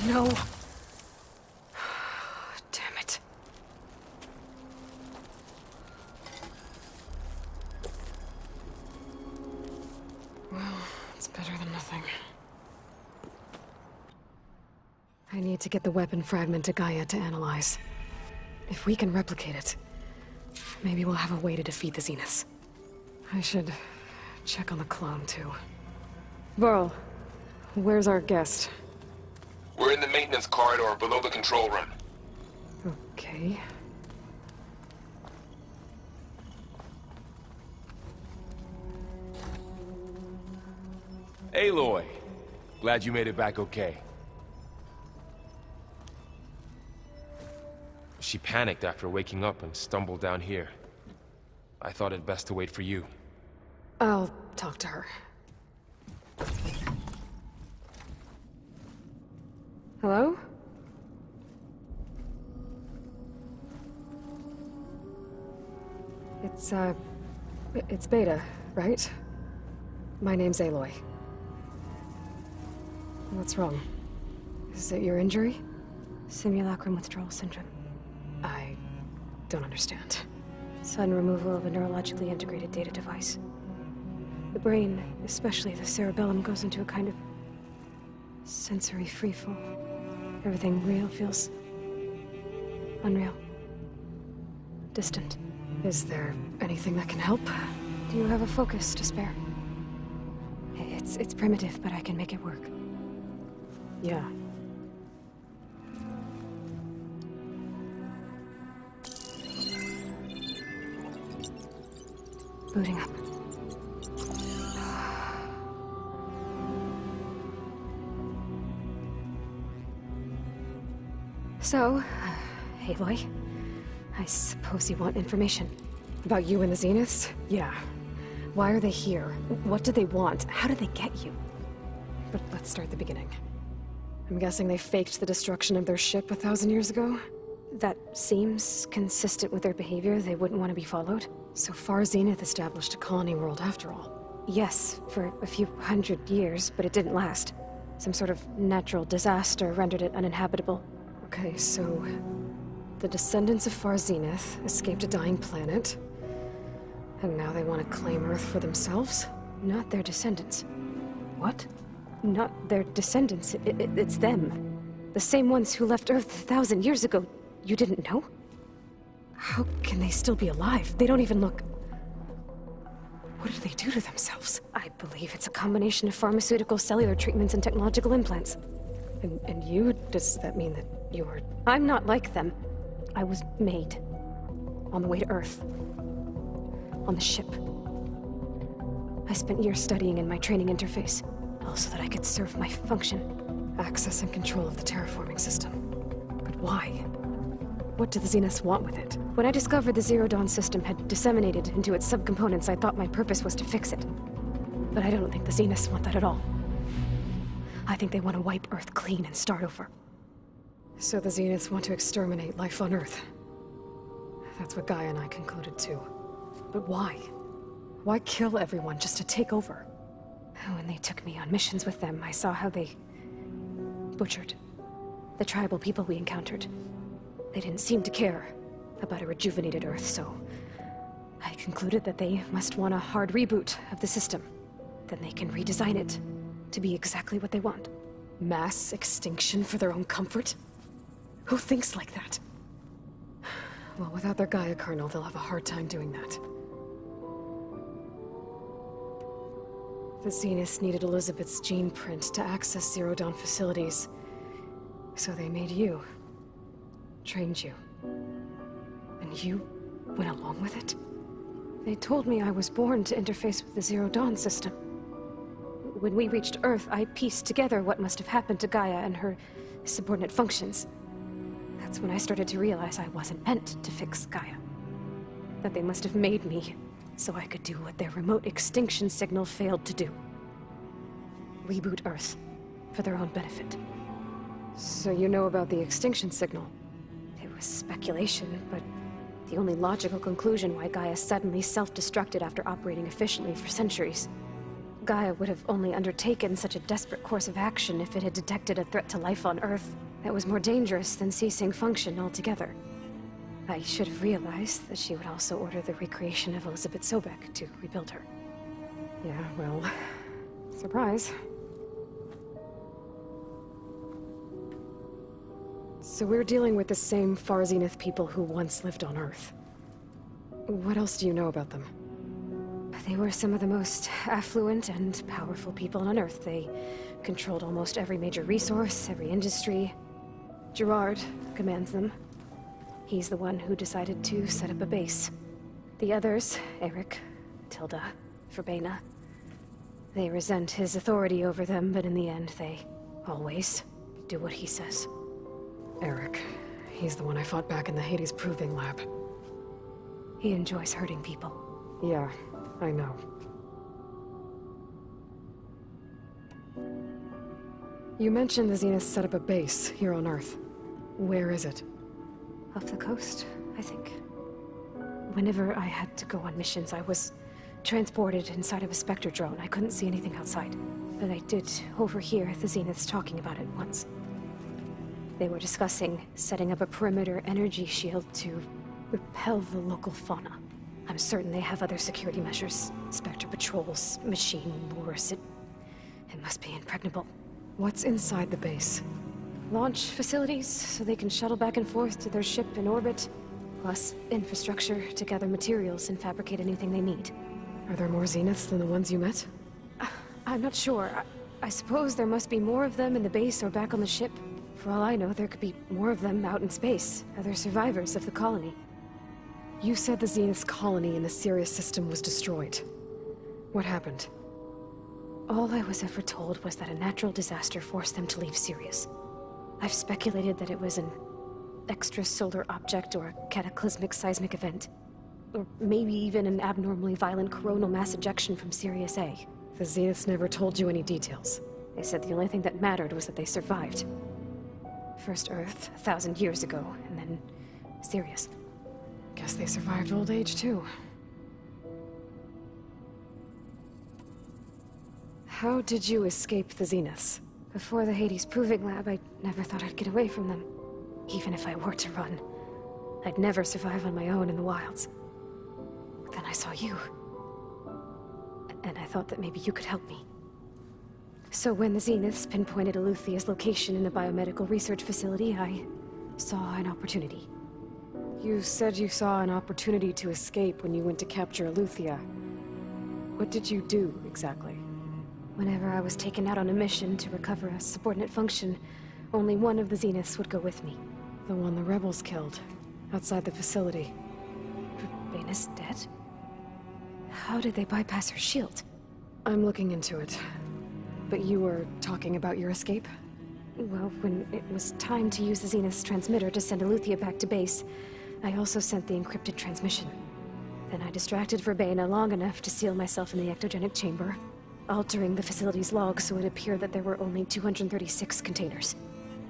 No. Damn it. Well, it's better than nothing. I need to get the weapon fragment to Gaia to analyze. If we can replicate it, maybe we'll have a way to defeat the Zeniths. I should check on the clone, too. Varl, where's our guest? We're in the maintenance corridor below the control room. Okay. Aloy, glad you made it back okay. She panicked after waking up and stumbled down here. I thought it best to wait for you. I'll talk to her. Hello? It's Beta, right? My name's Aloy. What's wrong? Is it your injury? Simulacrum withdrawal syndrome. I don't understand. Sudden removal of a neurologically integrated data device. The brain, especially the cerebellum, goes into a kind of sensory freefall. Everything real feels unreal. Distant. Is there anything that can help? Do you have a focus to spare? It's primitive, but I can make it work. Yeah. Booting up. So, Aloy, I suppose you want information. About you and the Zeniths? Yeah. Why are they here? What do they want? How did they get you? But let's start at the beginning. I'm guessing they faked the destruction of their ship 1,000 years ago? That seems consistent with their behavior. They wouldn't want to be followed. So far, Zenith established a colony world after all. Yes, for a few hundred years, but it didn't last. Some sort of natural disaster rendered it uninhabitable. Okay, so the descendants of Far Zenith escaped a dying planet, and now they want to claim Earth for themselves? Not their descendants. What? Not their descendants. It's them. The same ones who left Earth 1,000 years ago. You didn't know? How can they still be alive? They don't even look... What did they do to themselves? I believe it's a combination of pharmaceutical, cellular treatments, and technological implants. And you? Does that mean that you're... I'm not like them. I was made. On the way to Earth. On the ship. I spent years studying in my training interface, all so that I could serve my function. Access and control of the terraforming system. But why? What do the Zeniths want with it? When I discovered the Zero Dawn system had disseminated into its subcomponents, I thought my purpose was to fix it. But I don't think the Zeniths want that at all. I think they want to wipe Earth clean and start over. So the Zeniths want to exterminate life on Earth. That's what Gaia and I concluded too. But why? Why kill everyone just to take over? When they took me on missions with them, I saw how they butchered the tribal people we encountered. They didn't seem to care about a rejuvenated Earth, so I concluded that they must want a hard reboot of the system. Then they can redesign it to be exactly what they want. Mass extinction for their own comfort? Who thinks like that? Well, without their Gaia kernel, they'll have a hard time doing that. The Zeniths needed Elizabeth's gene print to access Zero Dawn facilities. So they made you. Trained you. And you went along with it? They told me I was born to interface with the Zero Dawn system. When we reached Earth, I pieced together what must have happened to Gaia and her subordinate functions. That's when I started to realize I wasn't meant to fix Gaia. That they must have made me so I could do what their remote extinction signal failed to do. Reboot Earth for their own benefit. So you know about the extinction signal? It was speculation, but the only logical conclusion why Gaia suddenly self-destructed after operating efficiently for centuries. Gaia would have only undertaken such a desperate course of action if it had detected a threat to life on Earth that was more dangerous than ceasing function altogether. I should have realized that she would also order the recreation of Elizabeth Sobek to rebuild her. Yeah, well, surprise. So we're dealing with the same Far Zenith people who once lived on Earth. What else do you know about them? They were some of the most affluent and powerful people on Earth. They controlled almost every major resource, every industry. Gerard commands them. He's the one who decided to set up a base. The others, Eric, Tilda, Verbena, they resent his authority over them, but in the end, they always do what he says. Eric. He's the one I fought back in the Hades Proving Lab. He enjoys hurting people. Yeah, I know. You mentioned the Zeniths set up a base here on Earth. Where is it? Off the coast, I think. Whenever I had to go on missions, I was transported inside of a Spectre drone. I couldn't see anything outside. But I did overhear the Zeniths talking about it once. They were discussing setting up a perimeter energy shield to repel the local fauna. I'm certain they have other security measures. Spectre patrols, machine lures. It must be impregnable. What's inside the base? Launch facilities, so they can shuttle back and forth to their ship in orbit. Plus, infrastructure to gather materials and fabricate anything they need. Are there more Zeniths than the ones you met? I'm not sure. I suppose there must be more of them in the base or back on the ship. For all I know, there could be more of them out in space, other survivors of the colony. You said the Zenith's colony in the Sirius system was destroyed. What happened? All I was ever told was that a natural disaster forced them to leave Sirius. I've speculated that it was an extrasolar object or a cataclysmic seismic event. Or maybe even an abnormally violent coronal mass ejection from Sirius A. The Zeniths never told you any details. They said the only thing that mattered was that they survived. First Earth, 1,000 years ago, and then Sirius. Guess they survived old age, too. How did you escape the Zeniths? Before the Hades Proving Lab, I never thought I'd get away from them. Even if I were to run, I'd never survive on my own in the wilds. But then I saw you. And I thought that maybe you could help me. So when the Zeniths pinpointed Eluthia's location in the biomedical research facility, I saw an opportunity. You said you saw an opportunity to escape when you went to capture Eluthia. What did you do, exactly? Whenever I was taken out on a mission to recover a subordinate function, only one of the Zeniths would go with me. The one the rebels killed, outside the facility. Baina's dead? How did they bypass her shield? I'm looking into it. But you were talking about your escape? Well, when it was time to use the Zenith's transmitter to send Eluthia back to base, I also sent the encrypted transmission. Then I distracted Verbena long enough to seal myself in the ectogenic chamber, altering the facility's log so it appeared that there were only 236 containers.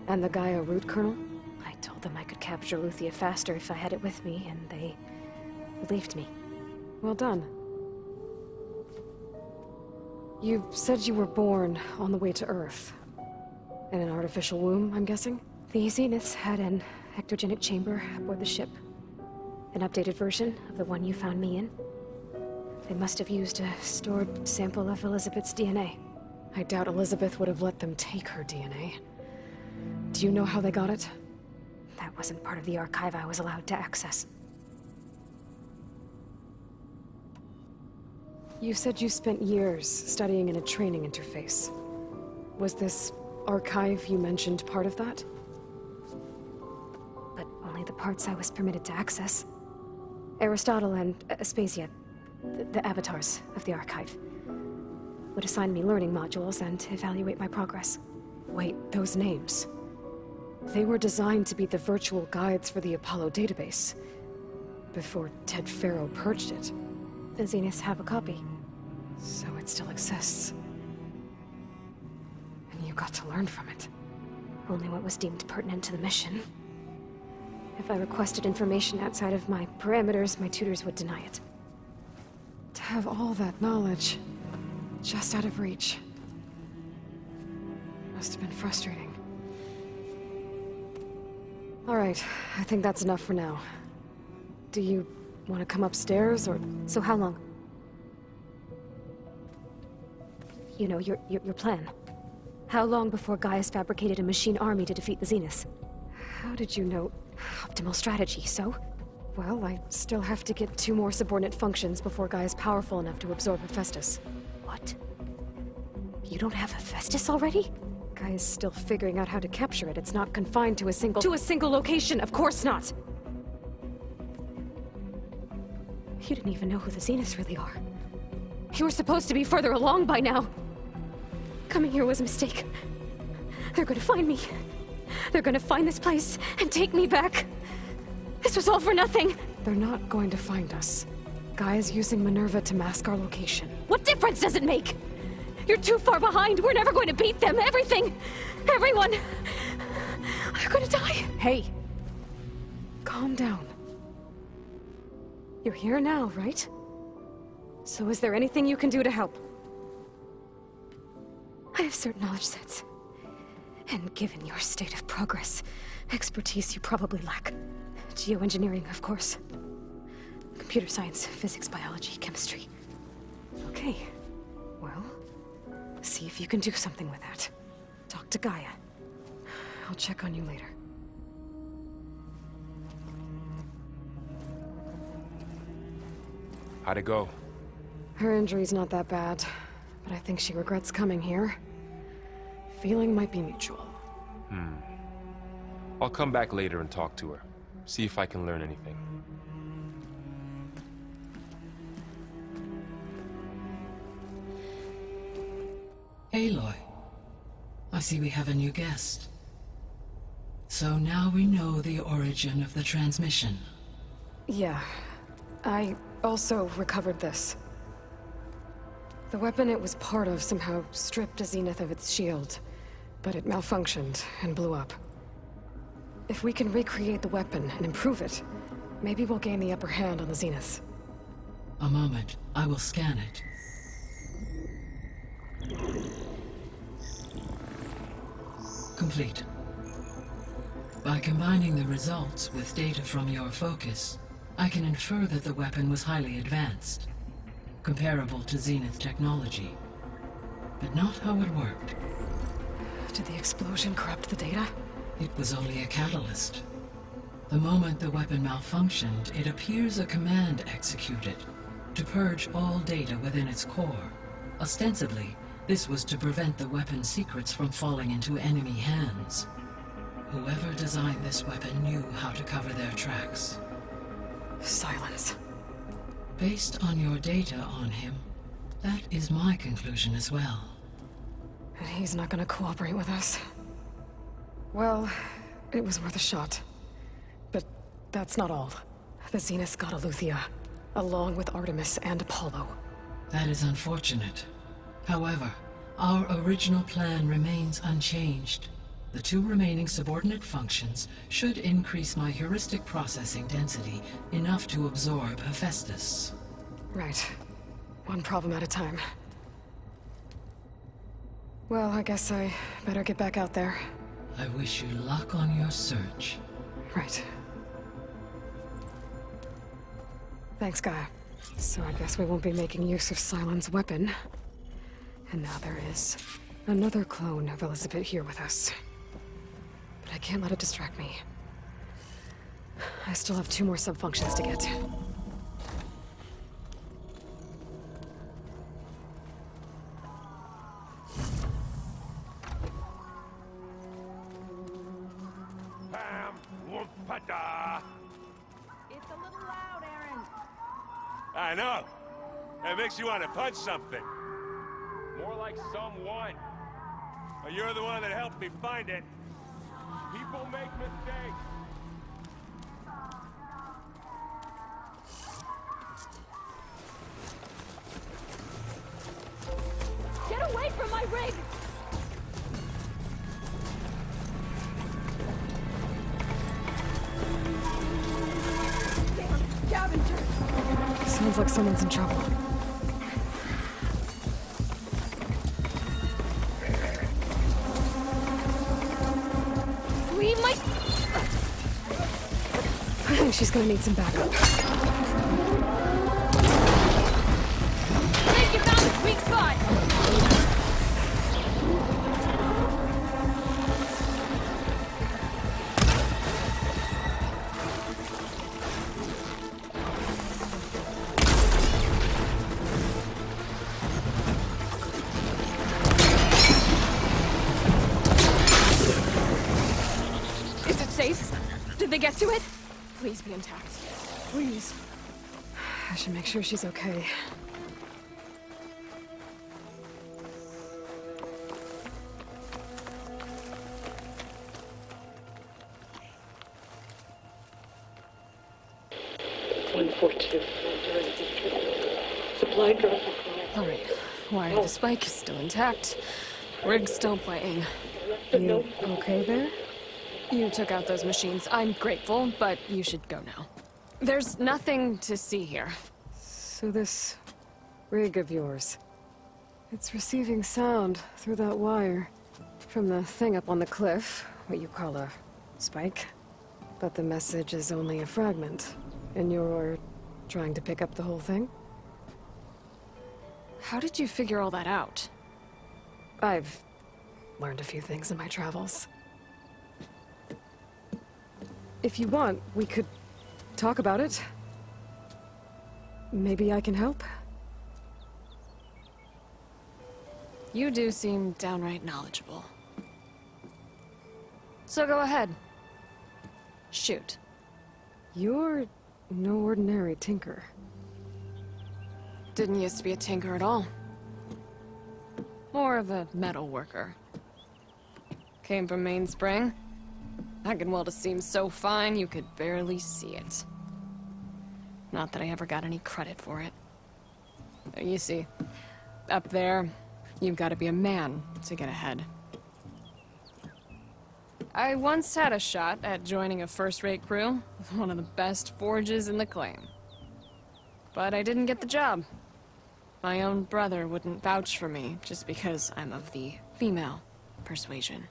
And the Gaia root kernel? I told them I could capture Eluthia faster if I had it with me, and they believed me. Well done. You said you were born on the way to Earth. In an artificial womb, I'm guessing? The Zeniths had an ectogenic chamber aboard the ship. An updated version of the one you found me in. They must have used a stored sample of Elizabeth's DNA. I doubt Elizabeth would have let them take her DNA. Do you know how they got it? That wasn't part of the archive I was allowed to access. You said you spent years studying in a training interface. Was this archive you mentioned part of that? But only the parts I was permitted to access. Aristotle and Aspasia, the avatars of the archive, would assign me learning modules and evaluate my progress. Wait, those names. They were designed to be the virtual guides for the Apollo database, before Ted Faro purged it. The Zeniths have a copy. So it still exists. And you got to learn from it. Only what was deemed pertinent to the mission. If I requested information outside of my parameters, my tutors would deny it. To have all that knowledge, just out of reach. Must have been frustrating. Alright, I think that's enough for now. Do you want to come upstairs, or...? So how long? You know, your plan. How long before Gaia's fabricated a machine army to defeat the Zeniths? How did you know? Optimal strategy, so? Well, I still have to get 2 more subordinate functions before Gaia's powerful enough to absorb Hephaestus. What? You don't have Hephaestus already? Gaia's still figuring out how to capture it. It's not confined to a single... To a single location! Of course not! You didn't even know who the Zeniths really are. You were supposed to be further along by now! Coming here was a mistake. They're gonna find me. They're gonna find this place and take me back. This was all for nothing. They're not going to find us. Gaia's using Minerva to mask our location. What difference does it make? You're too far behind. We're never going to beat them. Everything, everyone, are gonna die. Hey, calm down. You're here now, right? So is there anything you can do to help? I have certain knowledge sets. And given your state of progress, expertise you probably lack. Geoengineering, of course. Computer science, physics, biology, chemistry. Okay. Well, see if you can do something with that. Talk to Gaia. I'll check on you later. How'd it go? Her injury's not that bad, but I think she regrets coming here. Feeling might be mutual. I'll come back later and talk to her. See if I can learn anything. Aloy, I see we have a new guest. So now we know the origin of the transmission. Yeah. I also recovered this. The weapon it was part of somehow stripped a Zenith of its shield, but it malfunctioned and blew up. If we can recreate the weapon and improve it, maybe we'll gain the upper hand on the Zeniths. A moment, I will scan it. Complete. By combining the results with data from your focus, I can infer that the weapon was highly advanced, comparable to Zenith technology, but not how it worked. Did the explosion corrupt the data? It was only a catalyst. The moment the weapon malfunctioned, it appears a command executed to purge all data within its core. Ostensibly, this was to prevent the weapon's secrets from falling into enemy hands. Whoever designed this weapon knew how to cover their tracks. Silence. Based on your data on him, that is my conclusion as well. And he's not gonna cooperate with us. Well, it was worth a shot. But that's not all. The Zeniths got Eleuthia, along with Artemis and Apollo. That is unfortunate. However, our original plan remains unchanged. The two remaining subordinate functions should increase my heuristic processing density enough to absorb Hephaestus. Right. One problem at a time. Well, I guess I better get back out there. I wish you luck on your search. Right. Thanks, Gaia. So I guess we won't be making use of Cylon's weapon. And now there is another clone of Elizabeth here with us. But I can't let it distract me. I still have 2 more sub-functions to get. It's a little loud, Aaron. I know. That makes you want to punch something. More like someone. Well, you're the one that helped me find it. People make mistakes. Get away from my rig! Damn, scavenger! Sounds like someone's in trouble. We might... I think she's gonna need some backup. I think you found a weak spot! Is it safe? Did they get to it? Please be intact. Please. I should make sure she's okay. 142. Supply drop. Alright, wire to the spike is still intact. Rig's still playing. You okay there? You took out those machines. I'm grateful, but you should go now. There's nothing to see here. So this rig of yours, it's receiving sound through that wire from the thing up on the cliff, what you call a spike. But the message is only a fragment, and you're trying to pick up the whole thing? How did you figure all that out? I've learned a few things in my travels. If you want, we could talk about it. Maybe I can help? You do seem downright knowledgeable. So go ahead. Shoot. You're no ordinary tinker. Didn't used to be a tinker at all. More of a metal worker. Came from Mainspring. I can weld a seam so fine you could barely see it. Not that I ever got any credit for it. You see, up there, you've got to be a man to get ahead. I once had a shot at joining a first-rate crew with one of the best forges in the claim. But I didn't get the job. My own brother wouldn't vouch for me just because I'm of the female persuasion.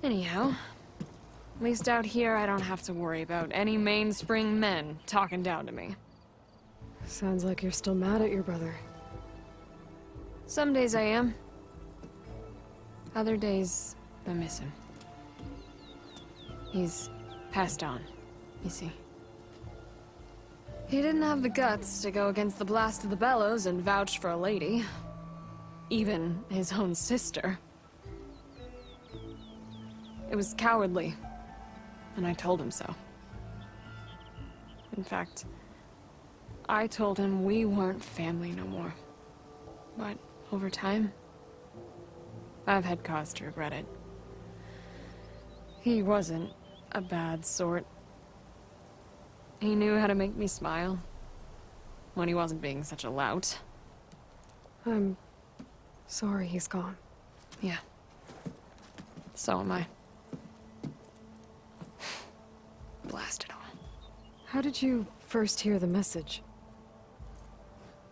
Anyhow, at least out here I don't have to worry about any Mainspring men talking down to me. Sounds like you're still mad at your brother. Some days I am. Other days, I miss him. He's passed on, you see. He didn't have the guts to go against the blast of the bellows and vouch for a lady. Even his own sister. It was cowardly, and I told him so. In fact, I told him we weren't family no more. But over time, I've had cause to regret it. He wasn't a bad sort. He knew how to make me smile when he wasn't being such a lout. I'm sorry he's gone. Yeah. So am I. Blast it all. How did you first hear the message?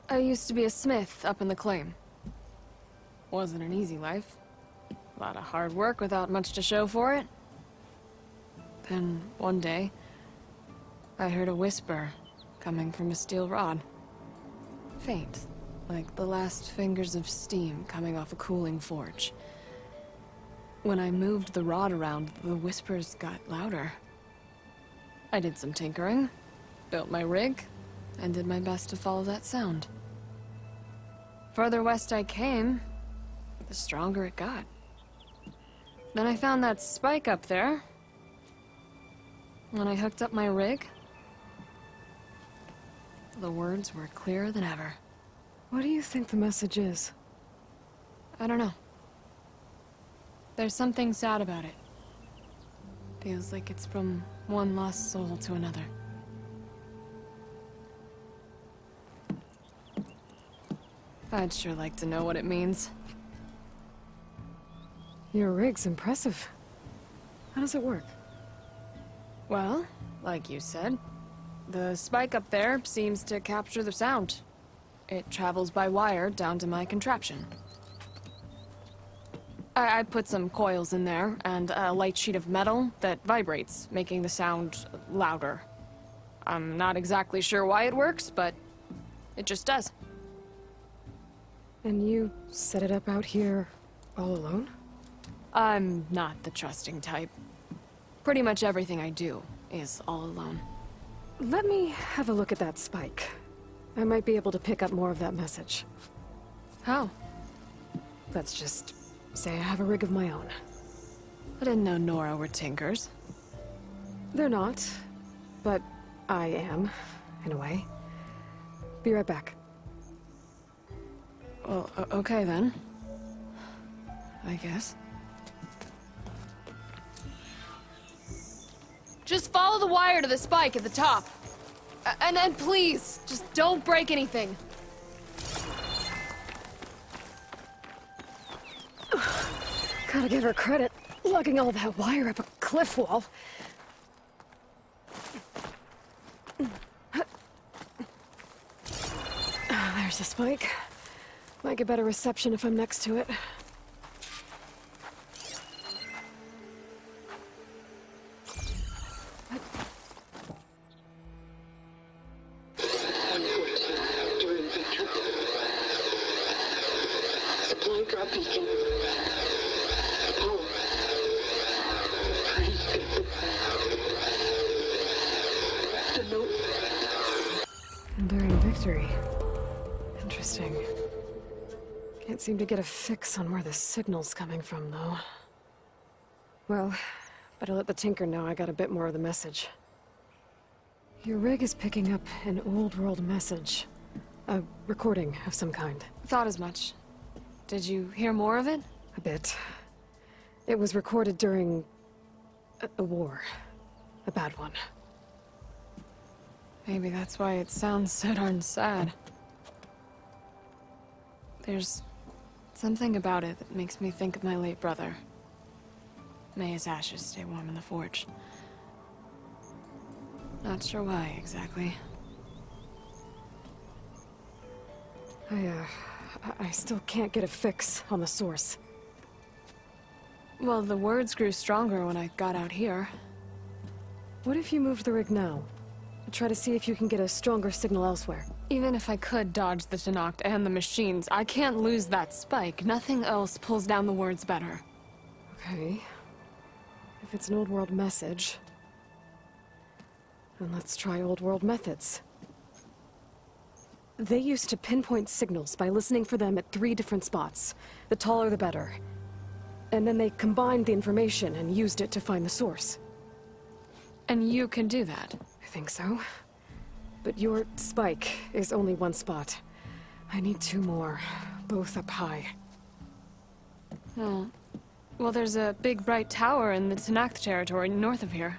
I used to be a smith up in the claim. Wasn't an easy life. A lot of hard work without much to show for it. Then, one day, I heard a whisper coming from a steel rod. Faint, like the last fingers of steam coming off a cooling forge. When I moved the rod around, the whispers got louder. I did some tinkering, built my rig, and did my best to follow that sound. Further west I came, the stronger it got. Then I found that spike up there. When I hooked up my rig, the words were clearer than ever. What do you think the message is? I don't know. There's something sad about it. Feels like it's from one lost soul to another. I'd sure like to know what it means. Your rig's impressive. How does it work? Well, like you said, the spike up there seems to capture the sound. It travels by wire down to my contraption. I put some coils in there, and a light sheet of metal that vibrates, making the sound louder. I'm not exactly sure why it works, but it just does. And you set it up out here all alone? I'm not the trusting type. Pretty much everything I do is all alone. Let me have a look at that spike. I might be able to pick up more of that message. How? Let's just say I have a rig of my own. I didn't know Nora were tinkers. They're not, but I am, in a way. Be right back. Well, okay then. I guess. Just follow the wire to the spike at the top. And then please, just don't break anything. Gotta give her credit, lugging all that wire up a cliff wall. There's the spike. Might get better reception if I'm next to it. Enduring victory. Interesting. Can't seem to get a fix on where the signal's coming from, though. Well, better let the Tinker know I got a bit more of the message. Your rig is picking up an old world message. A recording of some kind. Thought as much. Did you hear more of it? A bit. It was recorded during a war. A bad one. Maybe that's why it sounds so darn sad. There's something about it that makes me think of my late brother. May his ashes stay warm in the forge. Not sure why, exactly. I still can't get a fix on the source. Well, the words grew stronger when I got out here. What if you moved the rig now? Try to see if you can get a stronger signal elsewhere. Even if I could dodge the Tenakth and the machines, I can't lose that spike. Nothing else pulls down the words better. Okay. If it's an old world message, then let's try old world methods. They used to pinpoint signals by listening for them at 3 different spots. The taller the better. And then they combined the information and used it to find the source. And you can do that? I think so. But your spike is only 1 spot. I need 2 more, both up high. Oh. Well, there's a big bright tower in the Tenakth territory north of here.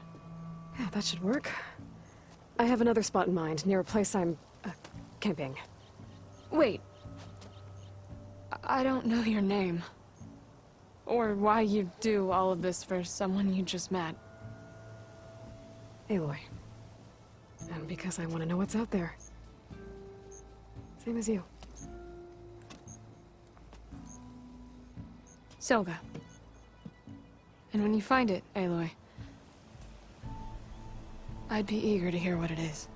Yeah, that should work. I have another spot in mind, near a place I'm, camping. Wait. I don't know your name. Or why you do all of this for someone you just met. Aloy. And because I want to know what's out there. Same as you. Silga. And when you find it, Aloy, I'd be eager to hear what it is.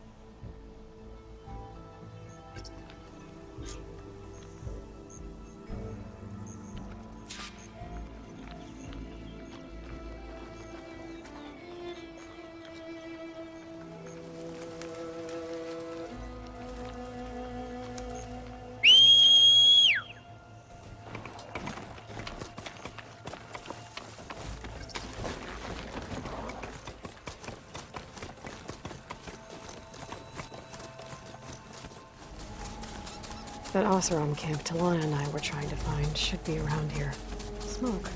That Oseram camp Talana and I were trying to find should be around here. Smoke.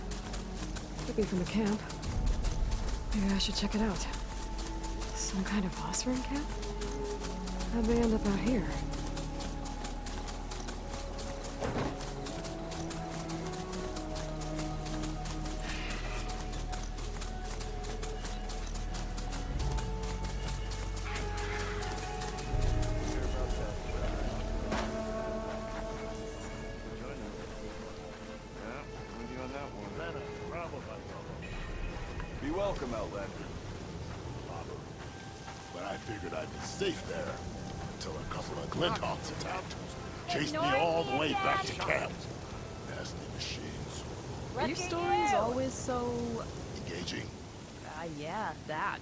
Could be from the camp. Maybe I should check it out. Some kind of Oseram camp? How'd they end up out here? Be welcome, Outlander. But I figured I'd be safe there until a couple of Glinthawks attacked. Chased me all the way back to camp. Nasty machines. Are your stories always so... engaging? Yeah, that.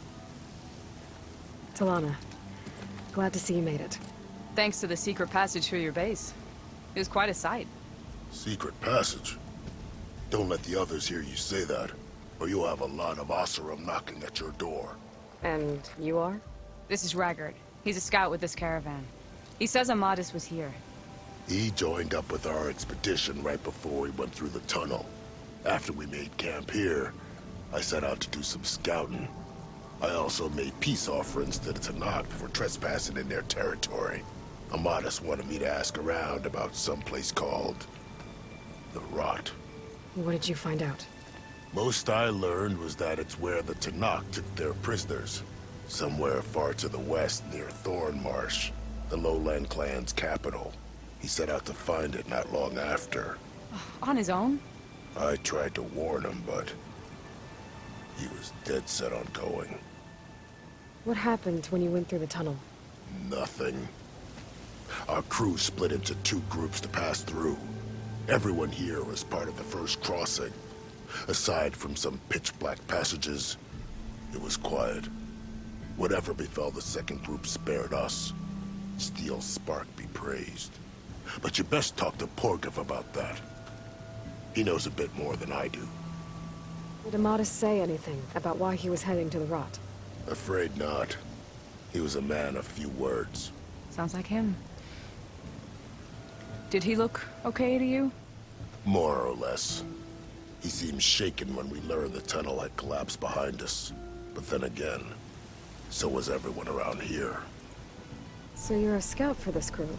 Talana. Glad to see you made it. Thanks to the secret passage through your base. It was quite a sight. Secret passage? Don't let the others hear you say that, or you'll have a lot of Oseram knocking at your door. And you are? This is Raggard. He's a scout with this caravan. He says Amadis was here. He joined up with our expedition right before we went through the tunnel. After we made camp here, I set out to do some scouting. I also made peace offerings to the Tanakh for trespassing in their territory. Amadis wanted me to ask around about some place called the Rot. What did you find out? Most I learned was that it's where the Tanakh took their prisoners. Somewhere far to the west near Thornmarsh, the Lowland clan's capital. He set out to find it not long after. On his own? I tried to warn him, but he was dead set on going. What happened when you went through the tunnel? Nothing. Our crew split into 2 groups to pass through. Everyone here was part of the first crossing. Aside from some pitch-black passages, it was quiet. Whatever befell the second group spared us. Steel Spark be praised. But you best talk to Porgov about that. He knows a bit more than I do. Did Amadis say anything about why he was heading to the Rot? Afraid not. He was a man of few words. Sounds like him. Did he look okay to you? More or less. He seemed shaken when we learned the tunnel had collapsed behind us. But then again, so was everyone around here. So you're a scout for this crew?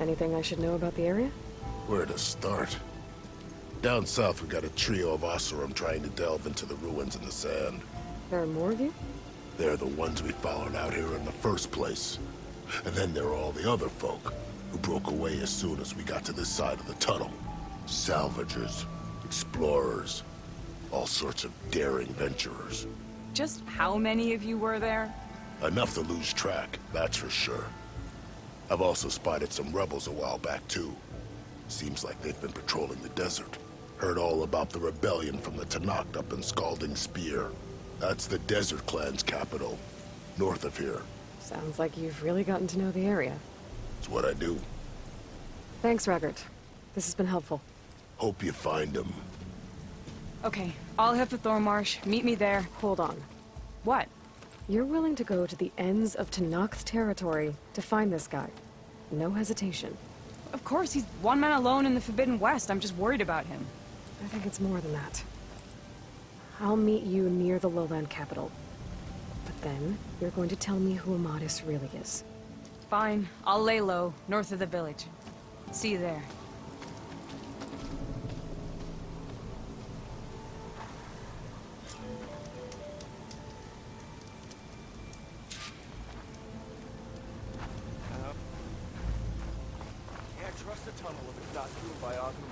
Anything I should know about the area? Where to start? Down south we got a trio of Oseram trying to delve into the ruins in the sand. There are more of you? They're the ones we followed out here in the first place. And then there are all the other folk, who broke away as soon as we got to this side of the tunnel. Salvagers, explorers, all sorts of daring venturers. Just how many of you were there? Enough to lose track, that's for sure. I've also spotted some rebels a while back, too. Seems like they've been patrolling the desert. Heard all about the rebellion from the Tanakh up in Scalding Spear. That's the Desert Clan's capital, north of here. Sounds like you've really gotten to know the area. It's what I do. Thanks, Raggart. This has been helpful. Hope you find him. Okay, I'll head for Thornmarsh. Meet me there. Hold on. What? You're willing to go to the ends of Tanakh's territory to find this guy. No hesitation. Of course, he's one man alone in the Forbidden West. I'm just worried about him. I think it's more than that. I'll meet you near the lowland capital. But then, you're going to tell me who Amadis really is. Fine. I'll lay low, north of the village. See you there. Can't trust the tunnel if it's not fueled by Ogden.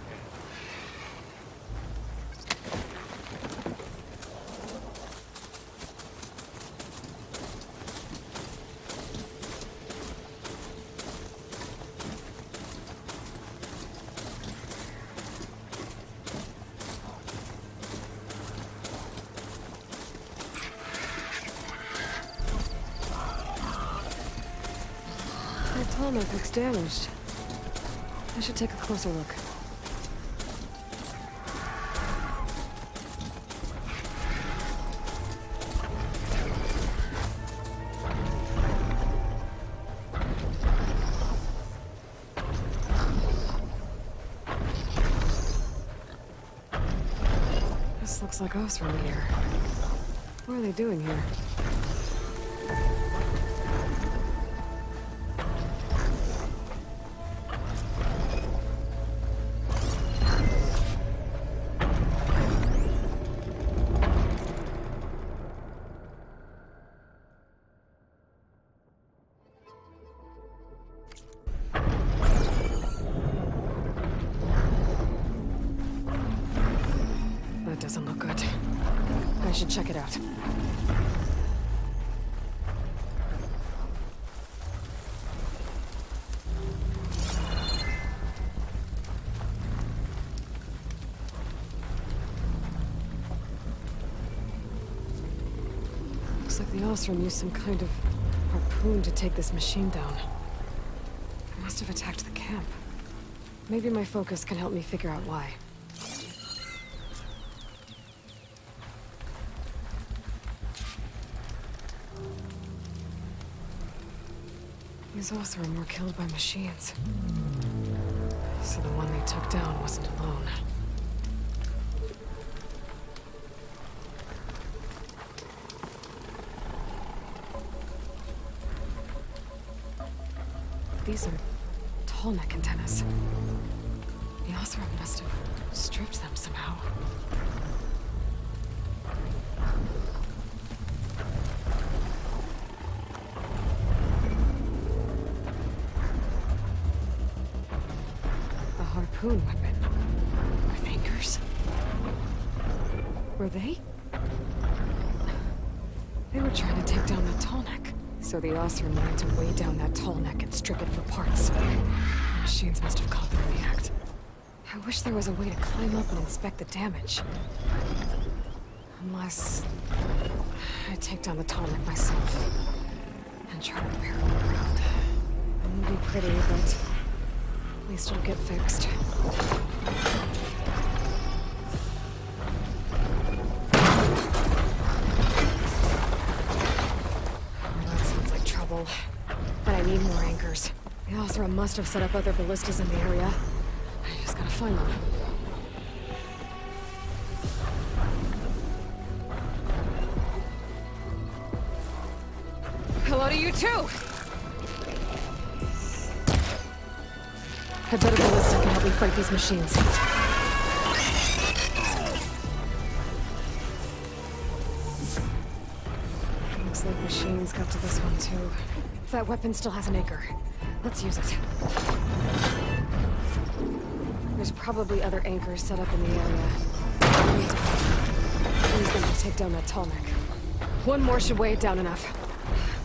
That tarmac looks damaged. I should take a closer look. This looks like Oseram gear. What are they doing here? Doesn't look good. I should check it out. Looks like the Oseram used some kind of harpoon to take this machine down. It must have attacked the camp. Maybe my focus can help me figure out why. These Oseram were killed by machines. So the one they took down wasn't alone. These are tall neck antennas. The Oseram must have stripped them somehow. A harpoon weapon. With anchors? Were they? They were trying to take down that tall neck. So the Oseram wanted to weigh down that tall neck and strip it for parts. The machines must have caught them in the act. I wish there was a way to climb up and inspect the damage. Unless I take down the tall neck myself and try to repair it on the ground. It won't be pretty, but at least it'll get fixed. But I need more anchors. The Oseram must have set up other ballistas in the area. I just gotta find them. Hello to you too! I bet a ballista can help me fight these machines. Looks like machines got to this one too. That weapon still has an anchor. Let's use it. There's probably other anchors set up in the area. I need to use them to take down that tall neck. One more should weigh it down enough.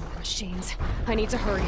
More machines. I need to hurry.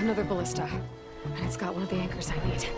Another ballista. And it's got one of the anchors I need.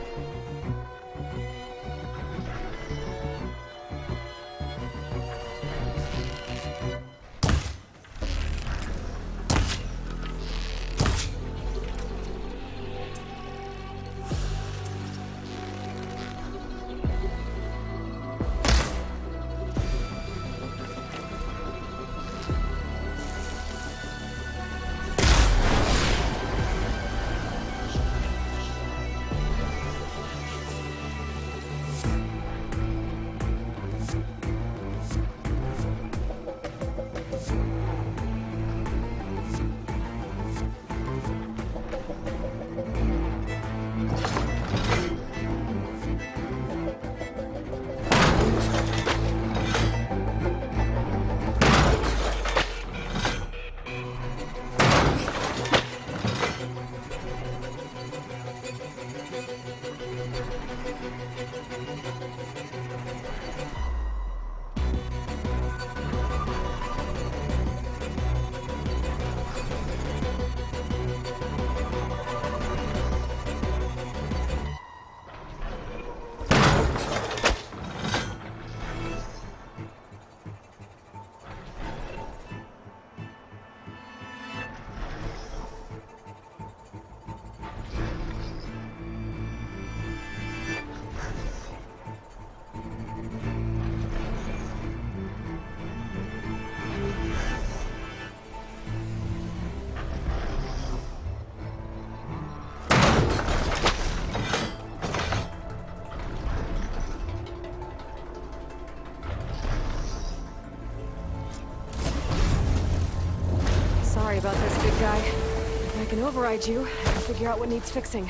Sorry about this, big guy. If I can override you, I can figure out what needs fixing.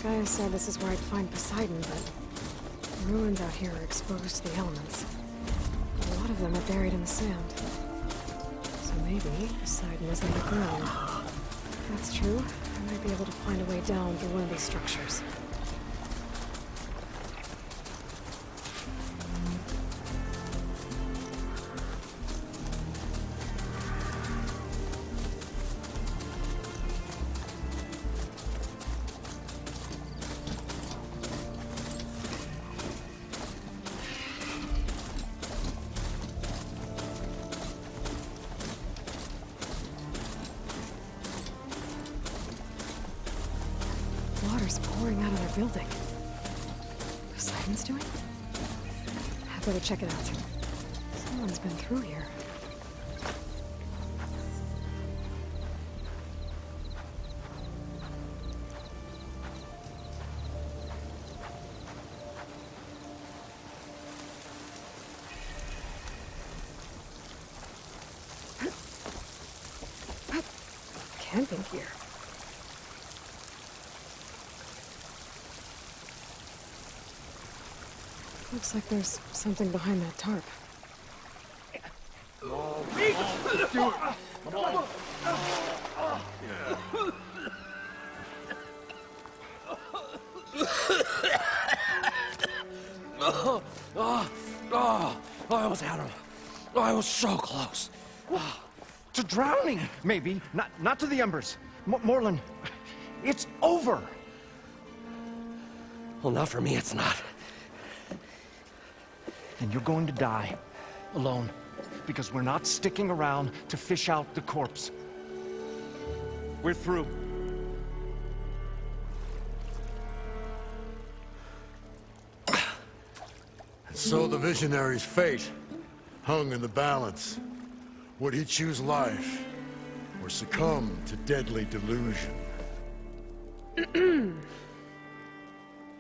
Gaia said this is where I'd find Poseidon, but the ruins out here are exposed to the elements. A lot of them are buried in the sand. So maybe Poseidon is underground. If that's true, I might be able to find a way down through one of these structures. Water's pouring out of their building. Poseidon's doing it? I better check it out. Someone's been through here. Camping gear. Looks like there's something behind that tarp. I almost had him. I was so close. To drowning, maybe. Not to the embers. Morlun, it's over. Well, not for me, it's not. And you're going to die. Alone. Because we're not sticking around to fish out the corpse. We're through. So the visionary's fate hung in the balance. Would he choose life, or succumb to deadly delusion?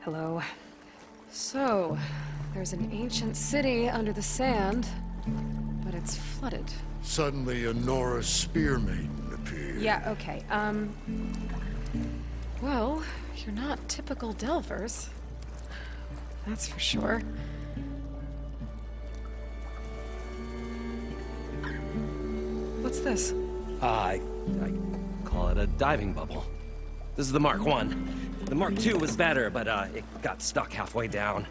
Hello. So, there's an ancient city under the sand, but it's flooded. Suddenly, a Norse spear maiden appeared. Yeah, okay, well, you're not typical Delvers. That's for sure. What's this? I call it a diving bubble. This is the Mark 1. The Mark 2 was better, but it got stuck halfway down.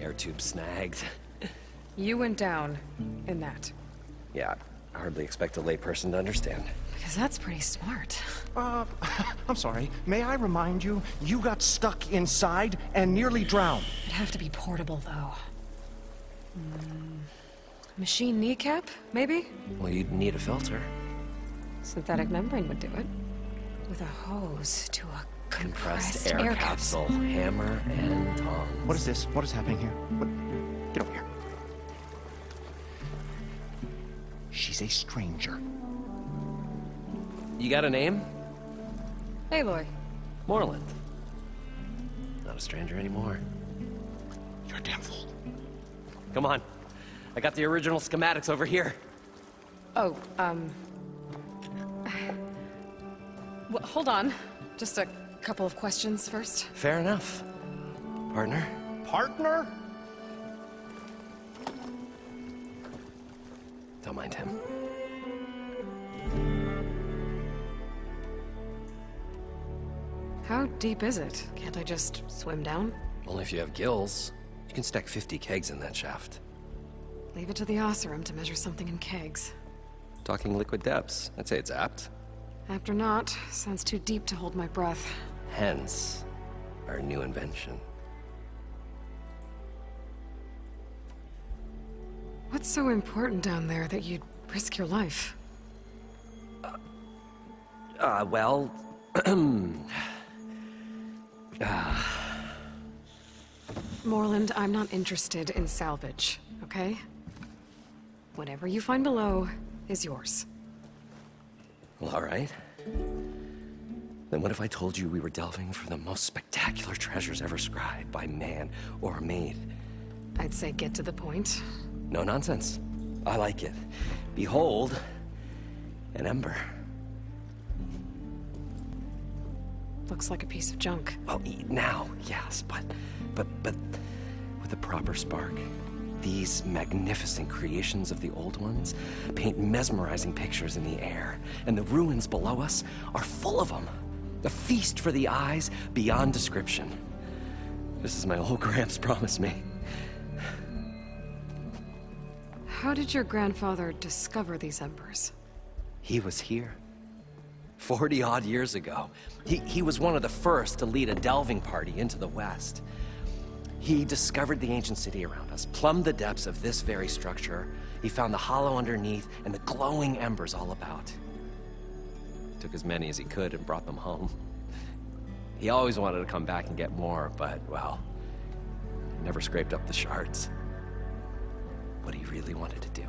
Air tube snagged. You went down in that. Yeah, I hardly expect a layperson to understand. Because that's pretty smart. I'm sorry. May I remind you, you got stuck inside and nearly drowned. It'd have to be portable, though. Machine kneecap, maybe? Well, you'd need a filter. Synthetic membrane would do it. With a hose to a compressed air capsule. Hammer and tongs. What is this? What is happening here? What? Get over here. She's a stranger. You got a name? Aloy. Moreland. Not a stranger anymore. You're a damn fool. Come on. I got the original schematics over here. Oh, well, hold on. Just a couple of questions first. Fair enough. Partner? Partner? Don't mind him. How deep is it? Can't I just swim down? Only if you have gills. You can stack 50 kegs in that shaft. Leave it to the Oseram to measure something in kegs. Talking liquid depths. I'd say it's apt. Apt or not, sounds too deep to hold my breath. Hence, our new invention. What's so important down there that you'd risk your life? Well... Moreland, I'm not interested in salvage, okay? Whatever you find below is yours. Well, all right. Then what if I told you we were delving for the most spectacular treasures ever scribed by man or maid? I'd say get to the point. No nonsense. I like it. Behold, an ember. Looks like a piece of junk. Well, now, yes, but with a proper spark. These magnificent creations of the old ones paint mesmerizing pictures in the air, and the ruins below us are full of them. A feast for the eyes beyond description. Just as my old Gramps promised me. How did your grandfather discover these embers? He was here. 40-odd years ago. He was one of the first to lead a delving party into the West. He discovered the ancient city around us, plumbed the depths of this very structure. He found the hollow underneath and the glowing embers all about. Took as many as he could and brought them home. He always wanted to come back and get more, but, well, never scraped up the shards. What he really wanted to do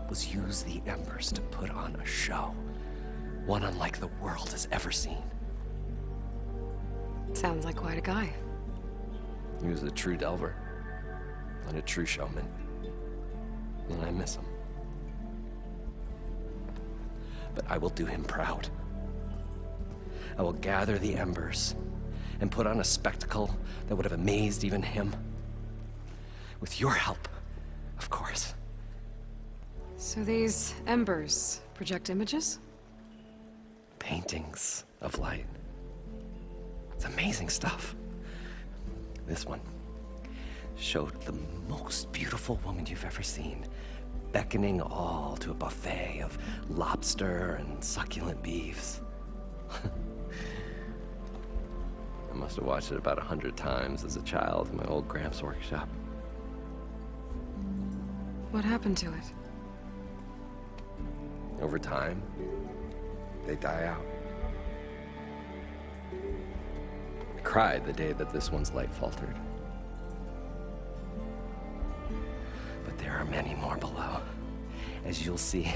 was use the embers to put on a show. One unlike the world has ever seen. Sounds like quite a guy. He was a true delver, and a true showman. And I miss him. But I will do him proud. I will gather the embers and put on a spectacle that would have amazed even him. With your help, of course. So these embers project images? Paintings of light. It's amazing stuff. This one showed the most beautiful woman you've ever seen, beckoning all to a buffet of lobster and succulent beefs. I must have watched it about 100 times as a child in my old Gramps' workshop. What happened to it? Over time, they die out. I cried the day that this one's light faltered. But there are many more below, as you'll see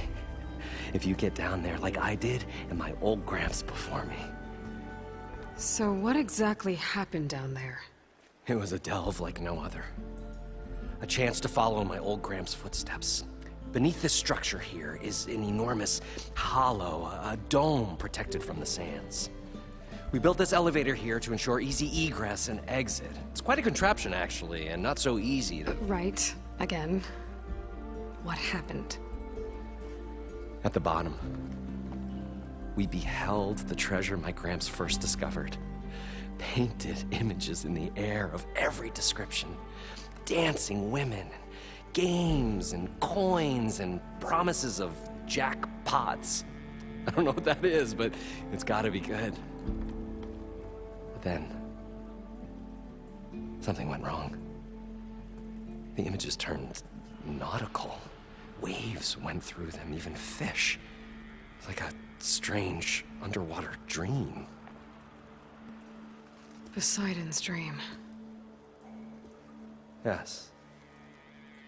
if you get down there like I did and my old Gramps before me. So what exactly happened down there? It was a delve like no other. A chance to follow my old Gramps' footsteps. Beneath this structure here is an enormous hollow, a dome protected from the sands. We built this elevator here to ensure easy egress and exit. It's quite a contraption, actually, and not so easy to... Right. Again. What happened? At the bottom, we beheld the treasure my Gramps first discovered. Painted images in the air of every description. Dancing women, games and coins and promises of jackpots. I don't know what that is, but it's gotta be good. But then, something went wrong. The images turned nautical. Waves went through them, even fish. It's like a strange underwater dream. Poseidon's dream. Yes.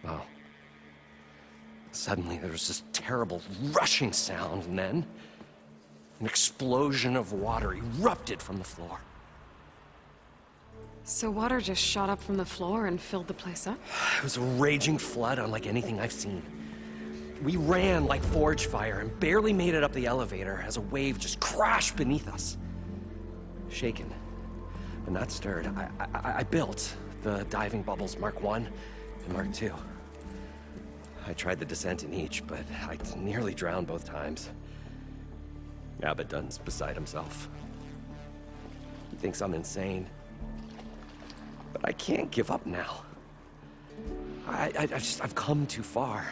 Well, suddenly there was this terrible rushing sound, and then an explosion of water erupted from the floor. So water just shot up from the floor and filled the place up? It was a raging flood unlike anything I've seen. We ran like forge fire and barely made it up the elevator as a wave just crashed beneath us. Shaken, but not stirred, I built the diving bubbles Mark 1 and Mark 2. I tried the descent in each, but I nearly drowned both times. Abaddon's beside himself. He thinks I'm insane. But I can't give up now. I've come too far.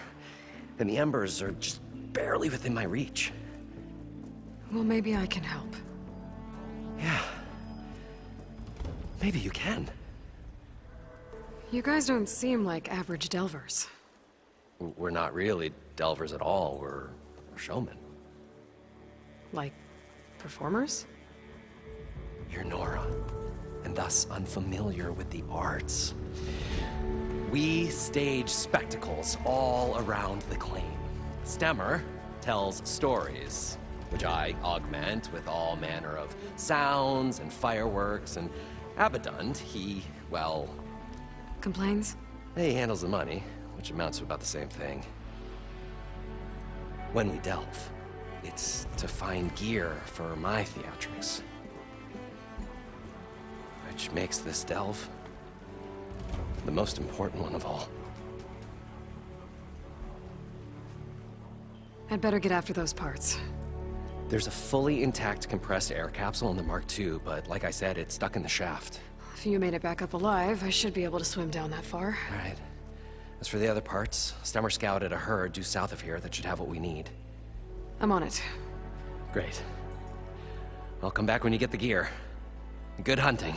And the embers are just barely within my reach. Well, maybe I can help. Yeah. Maybe you can. You guys don't seem like average delvers. We're not really delvers at all. We're showmen. Like performers? You're Nora, and thus unfamiliar with the arts. We stage spectacles all around the claim. Stemmer tells stories, which I augment with all manner of sounds and fireworks, and Abaddon, he, well... Complains? He handles the money, which amounts to about the same thing. When we delve, it's to find gear for my theatrics. Which makes this delve the most important one of all. I'd better get after those parts. There's a fully intact compressed air capsule in the Mark II, but like I said, it's stuck in the shaft. If you made it back up alive, I should be able to swim down that far. All right. As for the other parts, Stemmer scouted a herd due south of here that should have what we need. I'm on it. Great. I'll come back when you get the gear. Good hunting.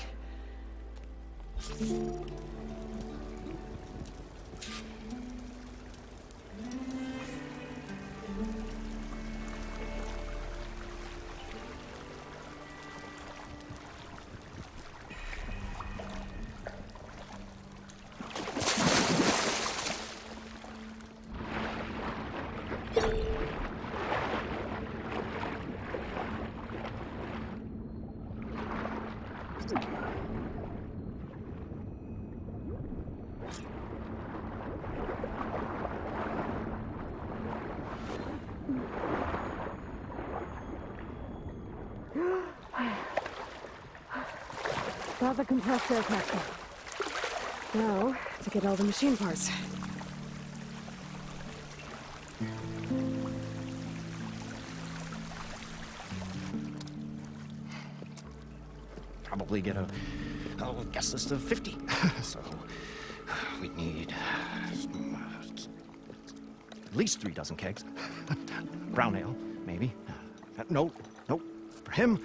Got the compressed air capsule. Now, to get all the machine parts. Probably get a guest list of 50. So, we need at least 3 dozen kegs. Brown ale, maybe. No. For him,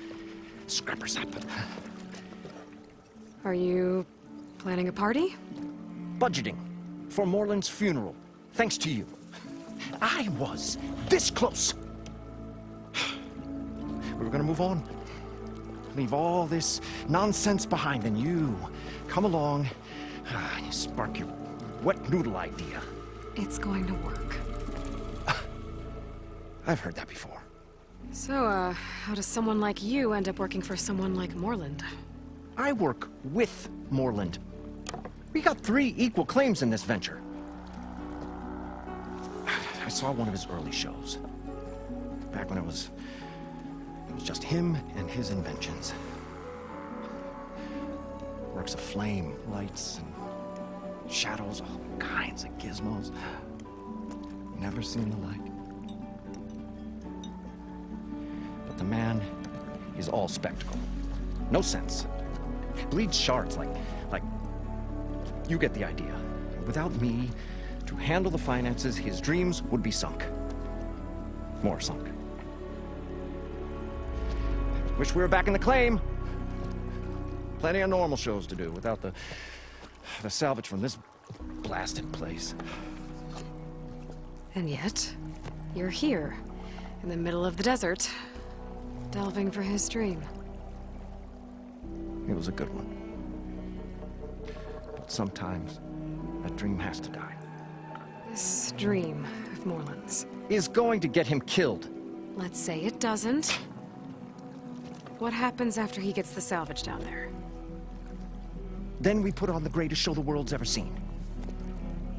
scrapper sap. Are you planning a party? Budgeting for Morland's funeral, thanks to you. I was this close. We were gonna move on. Leave all this nonsense behind, and you come along and you spark your wet noodle idea. It's going to work. I've heard that before. So, how does someone like you end up working for someone like Morland? I work with Morland. We got 3 equal claims in this venture. I saw one of his early shows. Back when it was just him and his inventions. Works of flame, lights, and shadows, all kinds of gizmos. Never seen the like. But the is all spectacle. No sense. Bleeds shards like... You get the idea. Without me to handle the finances, his dreams would be sunk. More sunk. Wish we were back in the claim. Plenty of normal shows to do without the salvage from this blasted place. And yet, you're here, in the middle of the desert, delving for his dream. It was a good one. But sometimes, that dream has to die. This dream of Moreland's is going to get him killed. Let's say it doesn't. What happens after he gets the salvage down there? Then we put on the greatest show the world's ever seen.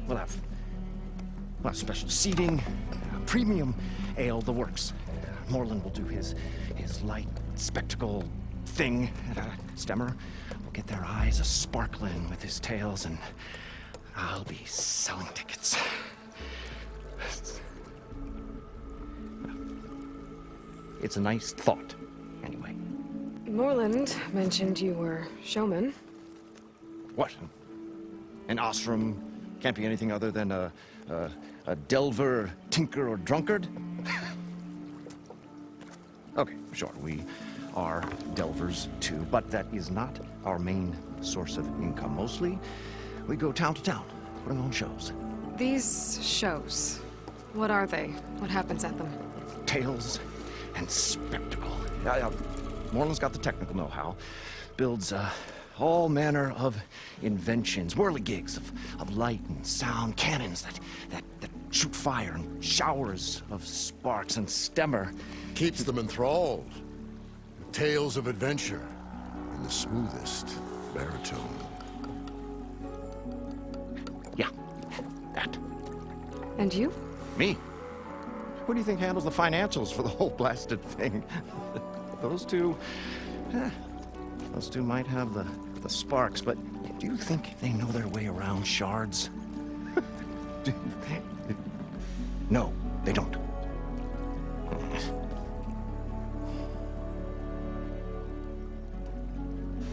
We'll have special seating, premium ale, the works. Moreland will do his light spectacle thing. Stemmer will get their eyes a-sparkling with his tales, and I'll be selling tickets. It's a nice thought, anyway. Moreland mentioned you were showman. What? An ostrom can't be anything other than a delver, tinker, or drunkard? Okay, sure, we are delvers too, but that is not our main source of income. Mostly, we go town to town, putting on shows. These shows, what are they? What happens at them? Tales and spectacle. Moreland's got the technical know-how. Builds all manner of inventions, whirligigs of light and sound, cannons that shoot fire, and showers of sparks, and Stemmer keeps them enthralled. Tales of adventure in the smoothest baritone. Yeah, that. And you? Me? Who do you think handles the financials for the whole blasted thing? Those two might have the sparks, but do you think they know their way around shards? No, they don't.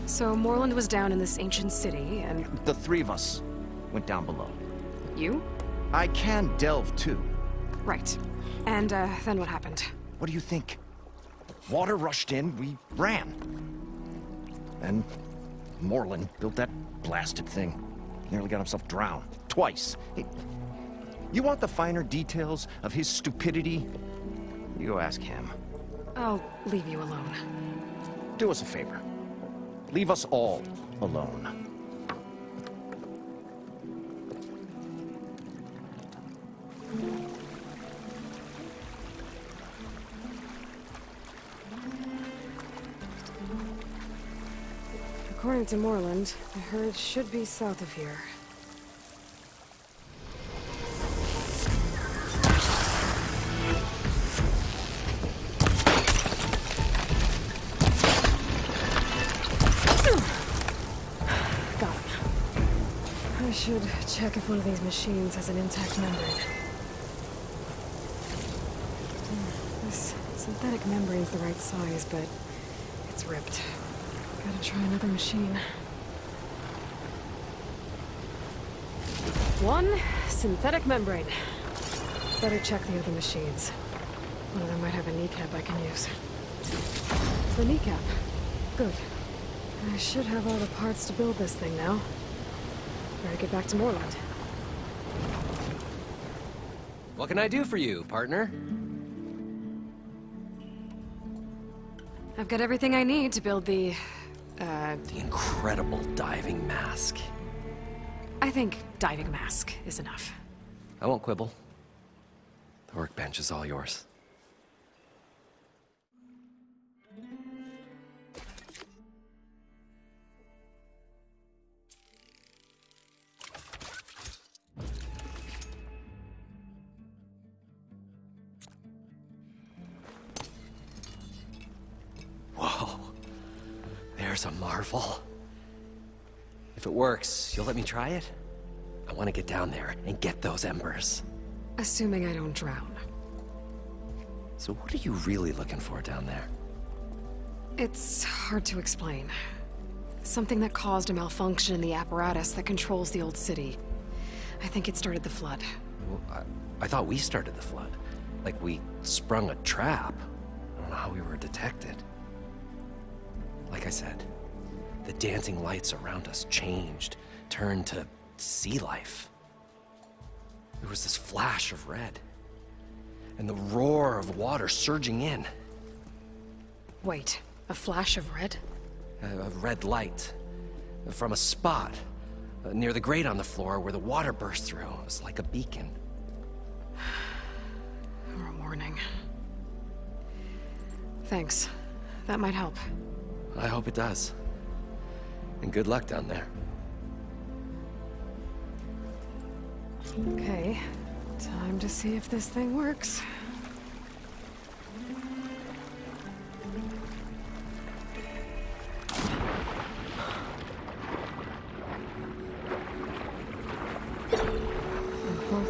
So Moreland was down in this ancient city, and... The three of us went down below. You? I can delve, too. Right. And, then what happened? What do you think? Water rushed in, we ran. And Moreland built that blasted thing. Nearly got himself drowned. Twice. You want the finer details of his stupidity? You go ask him. I'll leave you alone. Do us a favor. Leave us all alone. According to Moreland, the herd should be south of here. Got him. I should check if one of these machines has an intact membrane. This synthetic membrane's the right size, but it's ripped. Gotta try another machine. One synthetic membrane. Better check the other machines. One of them might have a kneecap I can use. The kneecap. Good. I should have all the parts to build this thing now. Better get back to Moreland. What can I do for you, partner? I've got everything I need to build the incredible diving mask. I think diving mask is enough. I won't quibble. The workbench is all yours. Whoa. There's a marvel. If it works, you'll let me try it? I want to get down there and get those embers. Assuming I don't drown. So what are you really looking for down there? It's hard to explain. Something that caused a malfunction in the apparatus that controls the old city. I think it started the flood. Well, I thought we started the flood. Like we sprung a trap. I don't know how we were detected. Like I said, the dancing lights around us changed, turned to sea life. There was this flash of red, and the roar of water surging in. Wait, a flash of red? A red light from a spot near the grate on the floor where the water burst through. It was like a beacon. Or a warning. Thanks. That might help. I hope it does. And good luck down there. Okay. Time to see if this thing works.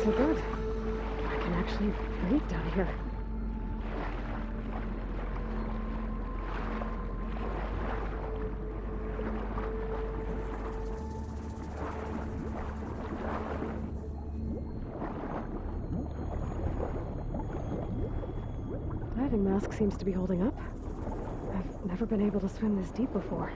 So good. I can actually breathe down here. Diving mask seems to be holding up. I've never been able to swim this deep before.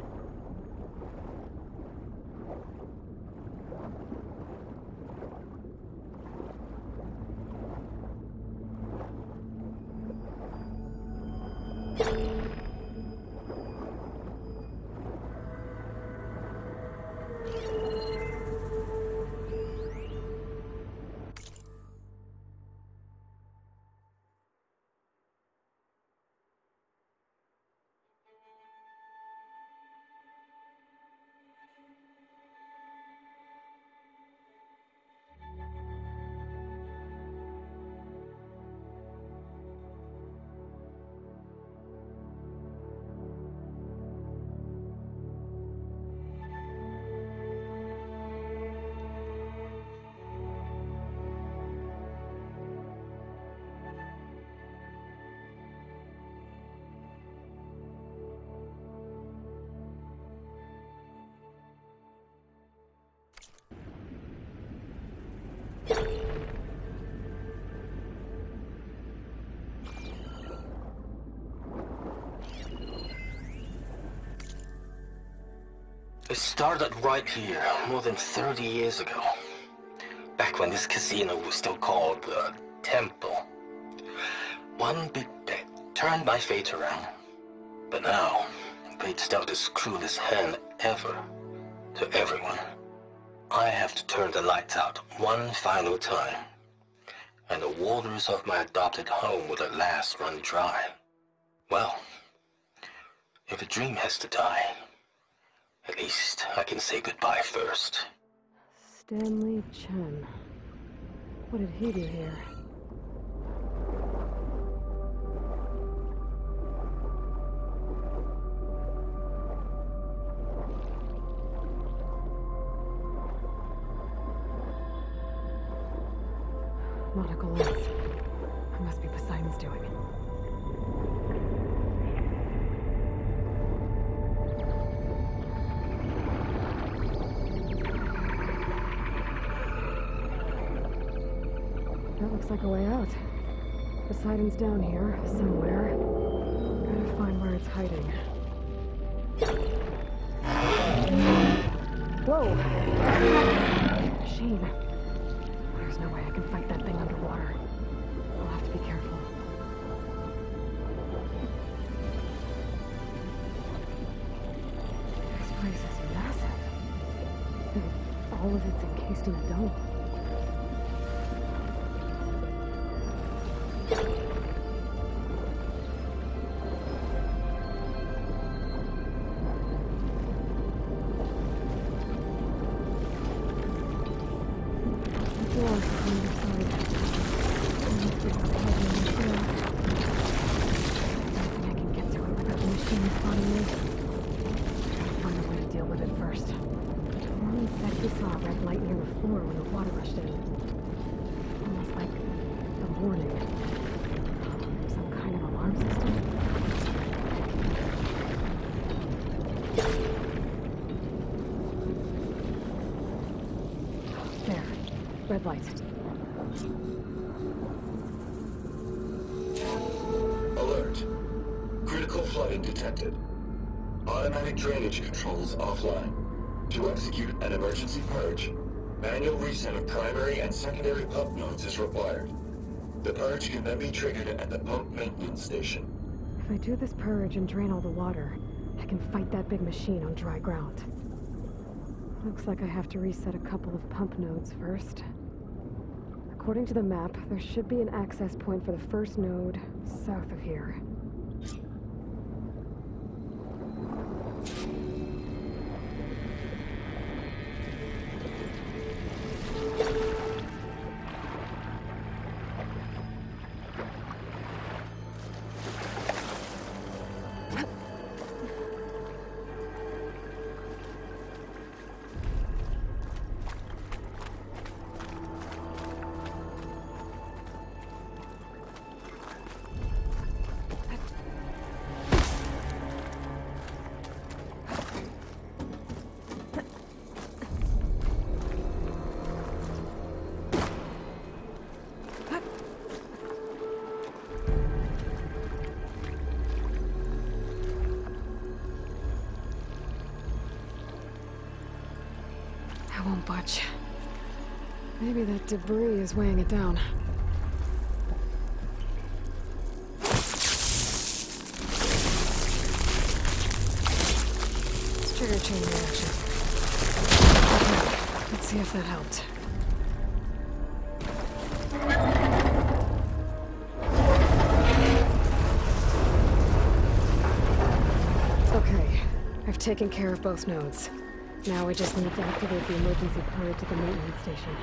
It started right here, more than 30 years ago. Back when this casino was still called the Temple. One big bet turned my fate around. But now, fate's dealt this cruelest hand ever to everyone. I have to turn the lights out one final time. And the waters of my adopted home will at last run dry. Well, if a dream has to die, at least I can say goodbye first. Stanley Chen. What did he do here? Nautical lens. It must be Poseidon's doing. That looks like a way out. Poseidon's down here, somewhere. Gotta find where it's hiding. Whoa! Machine. There's no way I can fight that thing underwater. I'll have to be careful. This place is massive. And all of it's encased in a dome. Red light. Alert. Critical flooding detected. Automatic drainage controls offline. To execute an emergency purge, manual reset of primary and secondary pump nodes is required. The purge can then be triggered at the pump maintenance station. If I do this purge and drain all the water, I can fight that big machine on dry ground. Looks like I have to reset a couple of pump nodes first. According to the map, there should be an access point for the first node south of here. I won't budge. Maybe that debris is weighing it down. Trigger chain reaction. Okay, let's see if that helped. Okay, I've taken care of both nodes. Now we just need to activate the emergency purge at the maintenance station.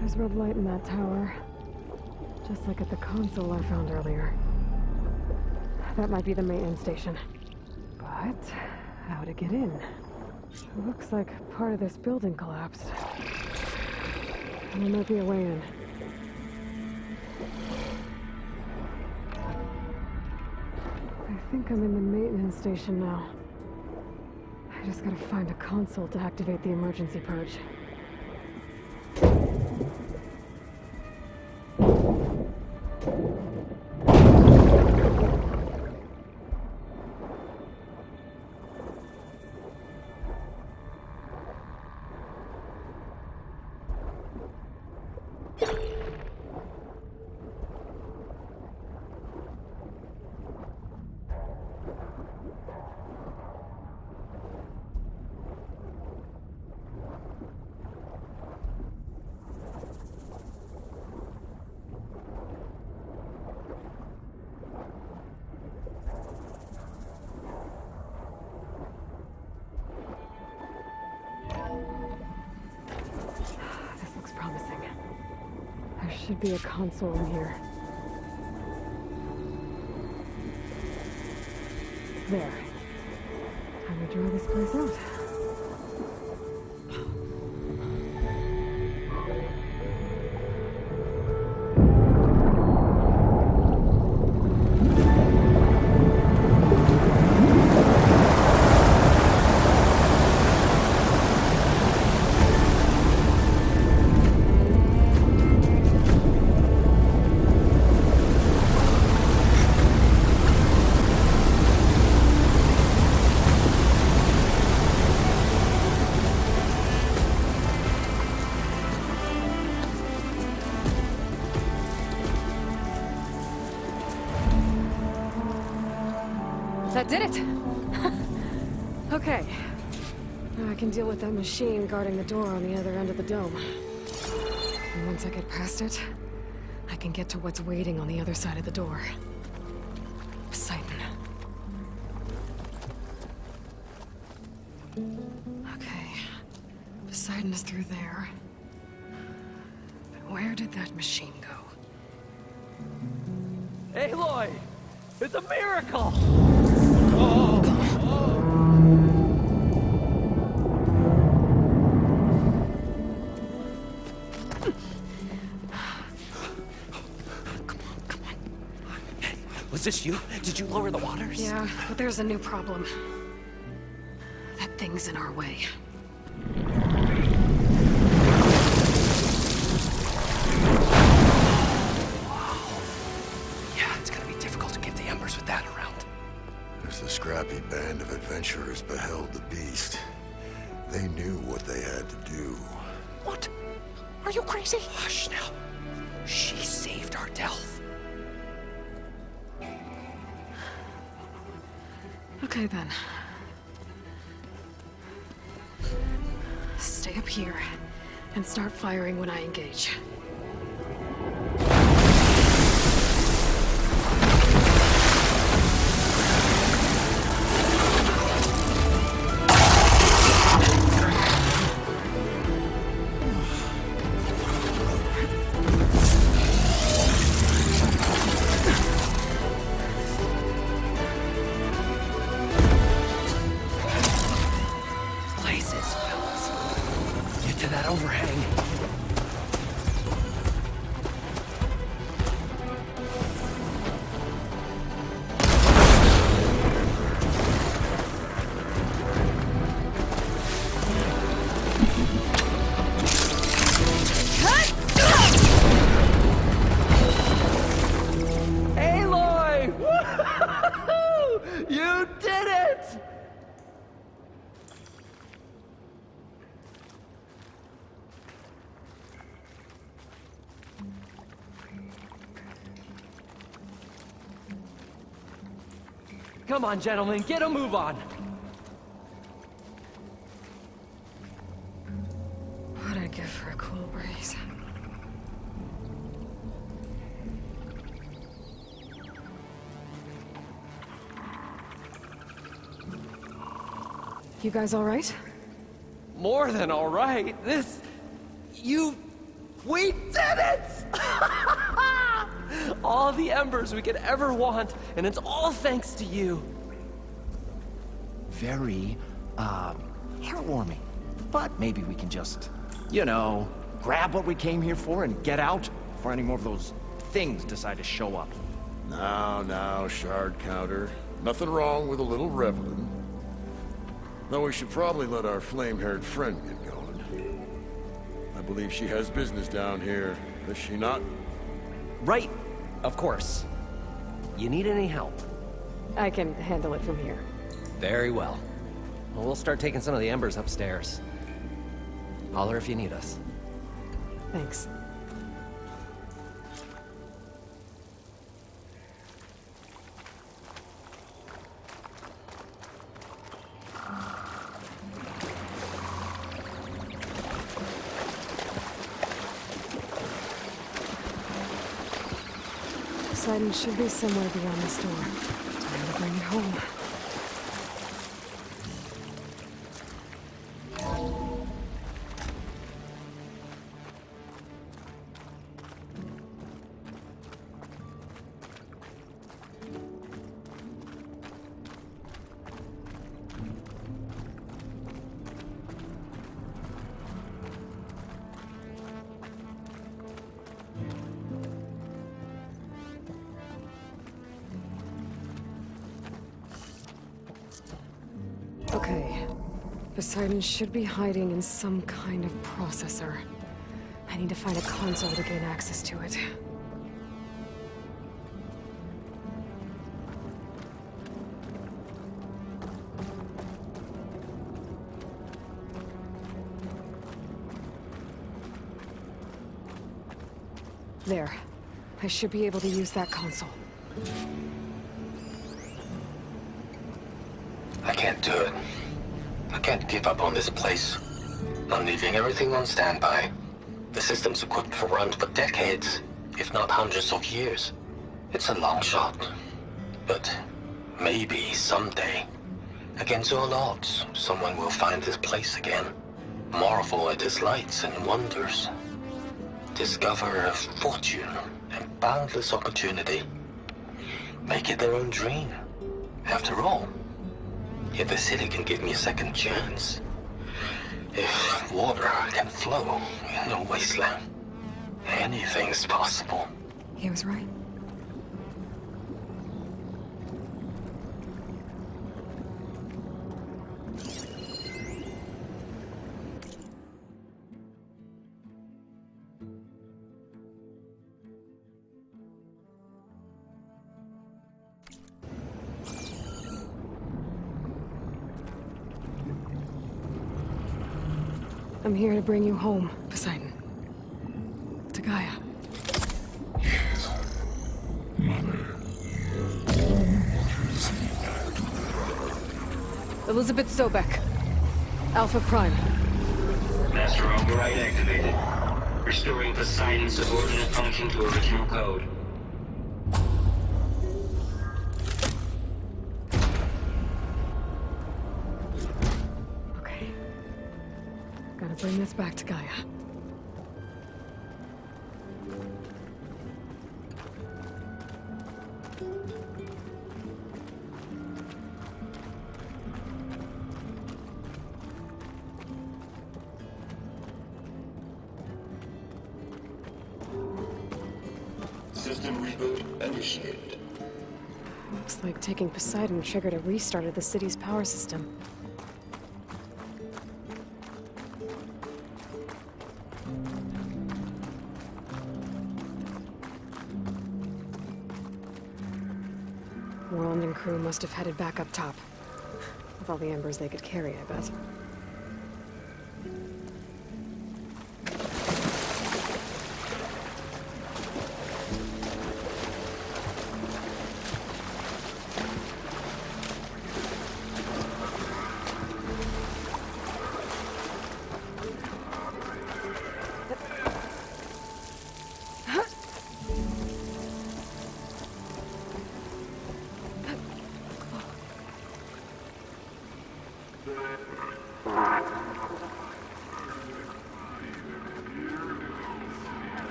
There's red light in that tower. Just like at the console I found earlier. That might be the maintenance station. But how to get in? It looks like part of this building collapsed. There might be a way in. I think I'm in the maintenance station now. I just gotta find a console to activate the emergency purge. Should be a console in here. There. Time to draw this place out. That did it! Okay. Now I can deal with that machine guarding the door on the other end of the dome. And once I get past it, I can get to what's waiting on the other side of the door. Poseidon. Okay. Poseidon is through there. But where did that machine go? Aloy! It's a miracle! Let's Was this you? Did you lower the waters? Yeah, but there's a new problem. That thing's in our way. Yeah, it's gonna be difficult to get the embers with that around. As the scrappy band of adventurers beheld the beast, they knew what they had to do. What? Are you crazy? Hush now. She saved our Delph. Okay then. Stay up here and start firing when I engage. You did it! Come on, gentlemen, get a move on. What'd I give for a cool breeze? You guys all right? More than all right. We did it! All the embers we could ever want, and it's all thanks to you. Very, heartwarming. But maybe we can just, grab what we came here for and get out before any more of those things decide to show up. Now, Shard Counter. Nothing wrong with a little reveling. Though we should probably let our flame-haired friend get going. I believe she has business down here, does she not? Right, of course. You need any help? I can handle it from here. Very well. Well, we'll start taking some of the embers upstairs. Holler if you need us. Thanks. Poseidon should be somewhere beyond this door. Time to bring it home. Okay. Poseidon should be hiding in some kind of processor. I need to find a console to gain access to it. There. I should be able to use that console. I can't do it. I can't give up on this place. I'm leaving everything on standby. The system's equipped for runs for decades, if not hundreds of years. It's a long shot. But maybe someday, against all odds, someone will find this place again. Marvel at its lights and wonders. Discover a fortune and boundless opportunity. Make it their own dream. After all, if the city can give me a second chance, if water can flow in a wasteland, anything's possible. He was right. I'm here to bring you home, Poseidon. To Gaia. Elizabeth Sobek. Alpha Prime. Master override activated. Restoring Poseidon's subordinate function to original code. Okay. Gotta bring this back to Gaia. System reboot initiated. Looks like taking Poseidon triggered a restart of the city's power system. Worland and crew must have headed back up top. With all the embers they could carry, I bet.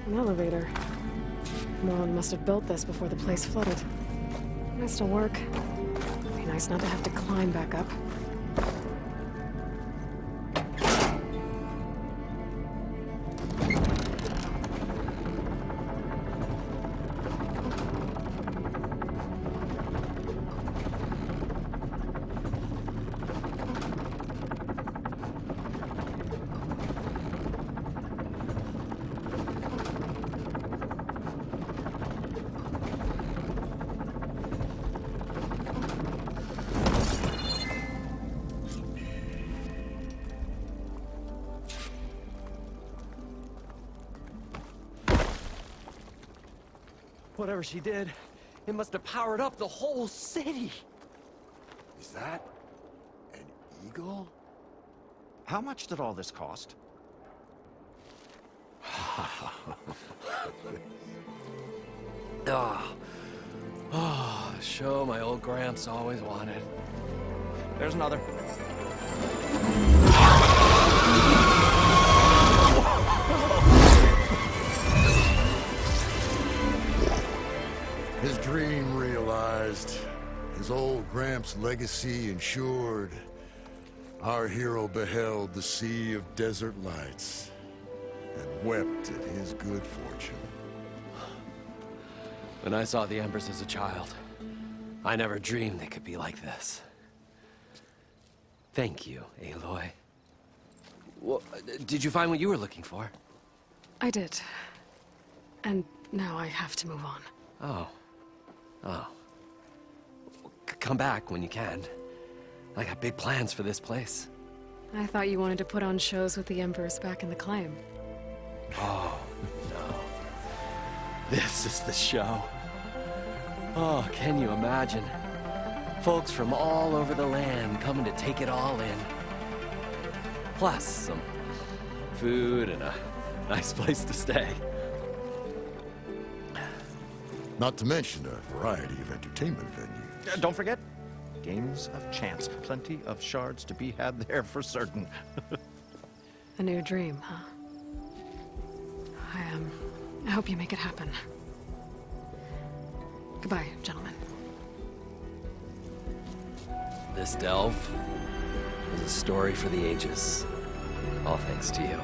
An elevator. Morland must have built this before the place flooded. It might still work. Be nice not to have to climb back up. Whatever she did, it must have powered up the whole city. Is that an eagle? How much did all this cost? Oh, the show my old Gramps always wanted. There's another. His dream realized, his old Gramps' legacy ensured. Our hero beheld the sea of desert lights and wept at his good fortune. When I saw the embers as a child, I never dreamed they could be like this. Thank you, Aloy. Well, did you find what you were looking for? I did. And now I have to move on. Oh. Oh. Come back when you can. I got big plans for this place. I thought you wanted to put on shows with the Empress back in the Claim. Oh, no. This is the show. Oh, can you imagine? Folks from all over the land coming to take it all in. Plus some food and a nice place to stay. Not to mention a variety of entertainment venues. Don't forget, games of chance. Plenty of shards to be had there for certain. A new dream, huh? I hope you make it happen. Goodbye, gentlemen. This delve is a story for the ages. All thanks to you.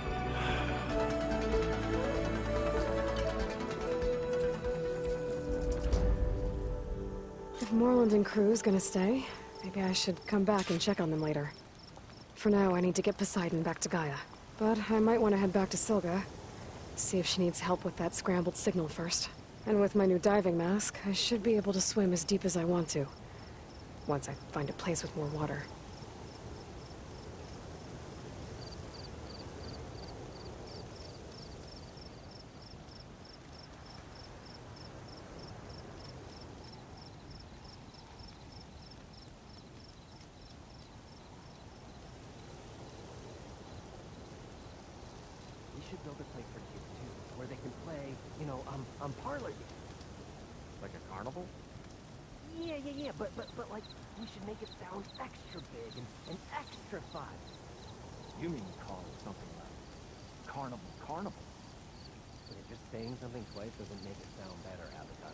If Moreland and crew's gonna stay, maybe I should come back and check on them later. For now, I need to get Poseidon back to Gaia. But I might want to head back to Silga, see if she needs help with that scrambled signal first. And with my new diving mask, I should be able to swim as deep as I want to, once I find a place with more water. Build a place for kids too, where they can play, you know, parlor games. Like a carnival? Yeah, but like, we should make it sound extra big and extra fun. You mean call it something like carnival? But just saying something twice doesn't make it sound better, Avatar.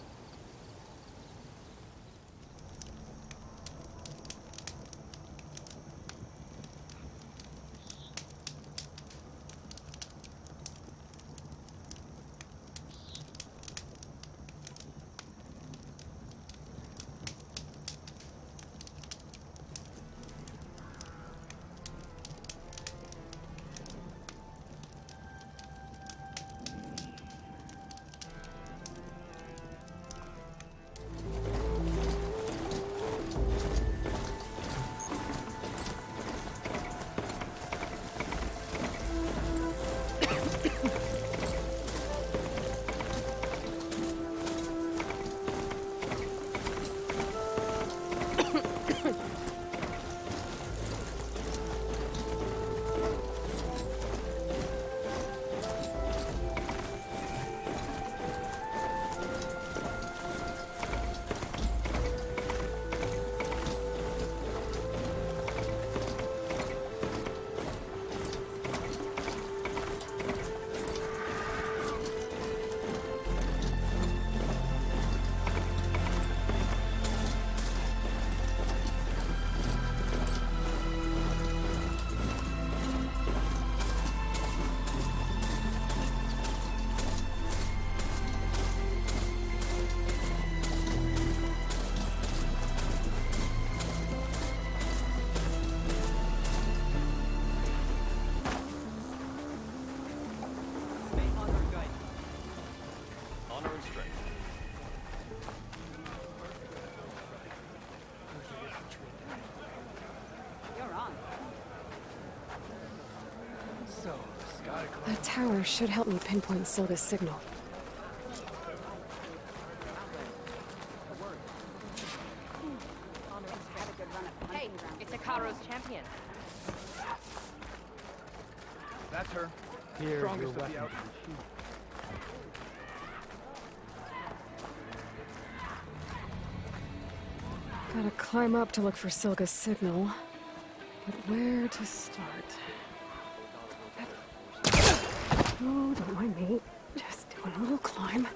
That tower should help me pinpoint Silga's signal. Hey, it's Ikaro's champion. That's her. Here, Strongest of the outfit. Gotta climb up to look for Silga's signal. But where to start? Oh, don't mind me. Just doing a little climb.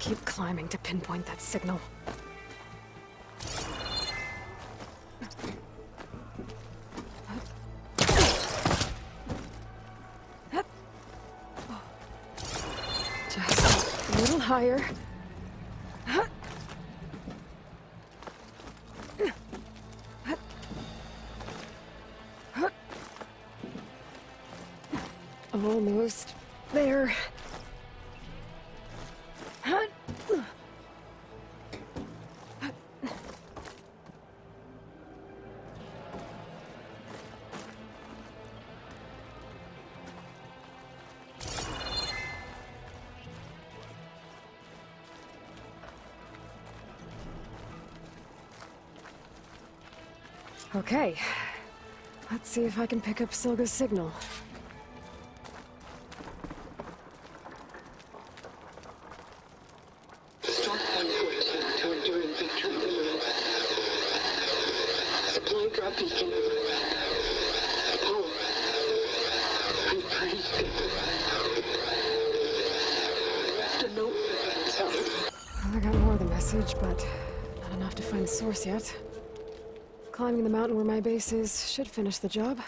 keep climbing to pinpoint that signal. Just a little higher. Almost there. Okay. Let's see if I can pick up Silga's signal. I got more of the message, but not enough to find the source yet. Climbing the mountain where my base is should finish the job.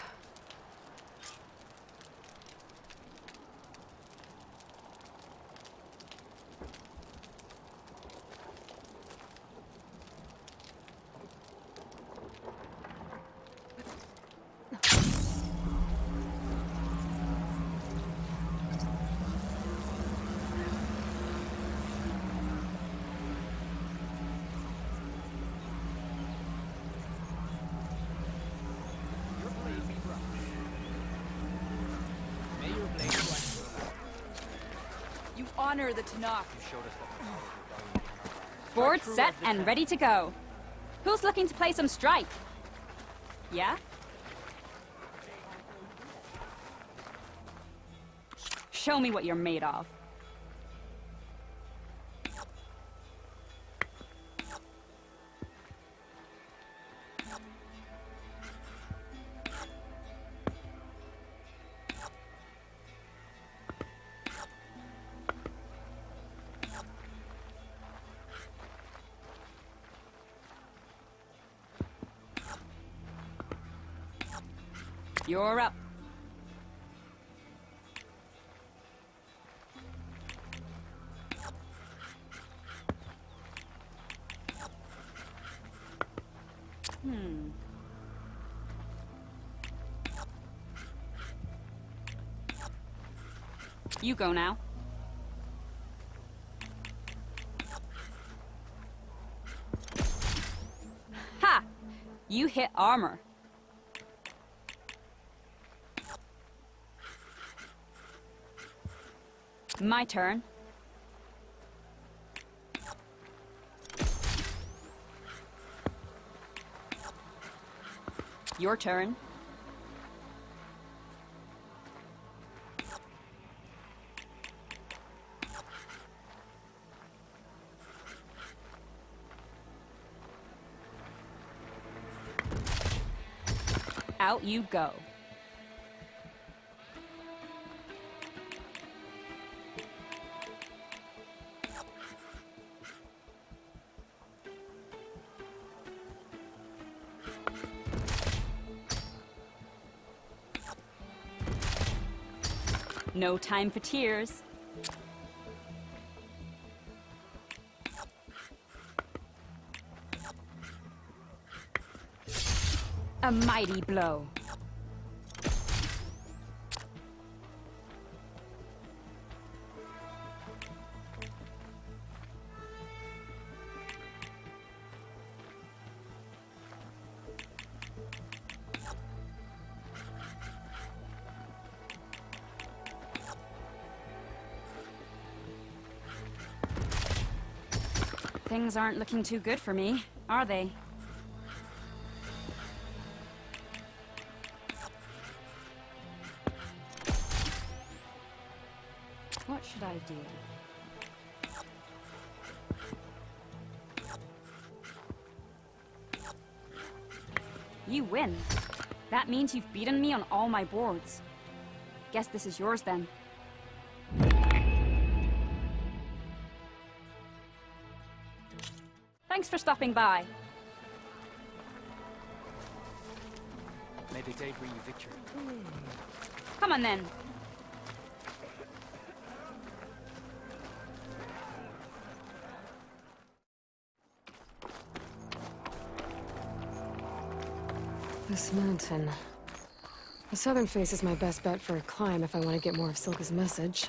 Honor the Tanakh. Board, set, and ready to go. Who's looking to play some Strike? Yeah? Show me what you're made of. You're up. You go now. Ha! You hit armor. My turn. Your turn. Out you go. No time for tears. A mighty blow. Things aren't looking too good for me, are they? What should I do? You win. That means you've beaten me on all my boards. Guess this is yours then. Thanks for stopping by. May the day bring you victory. Come on then. This mountain. The southern face is my best bet for a climb if I want to get more of Silka's message.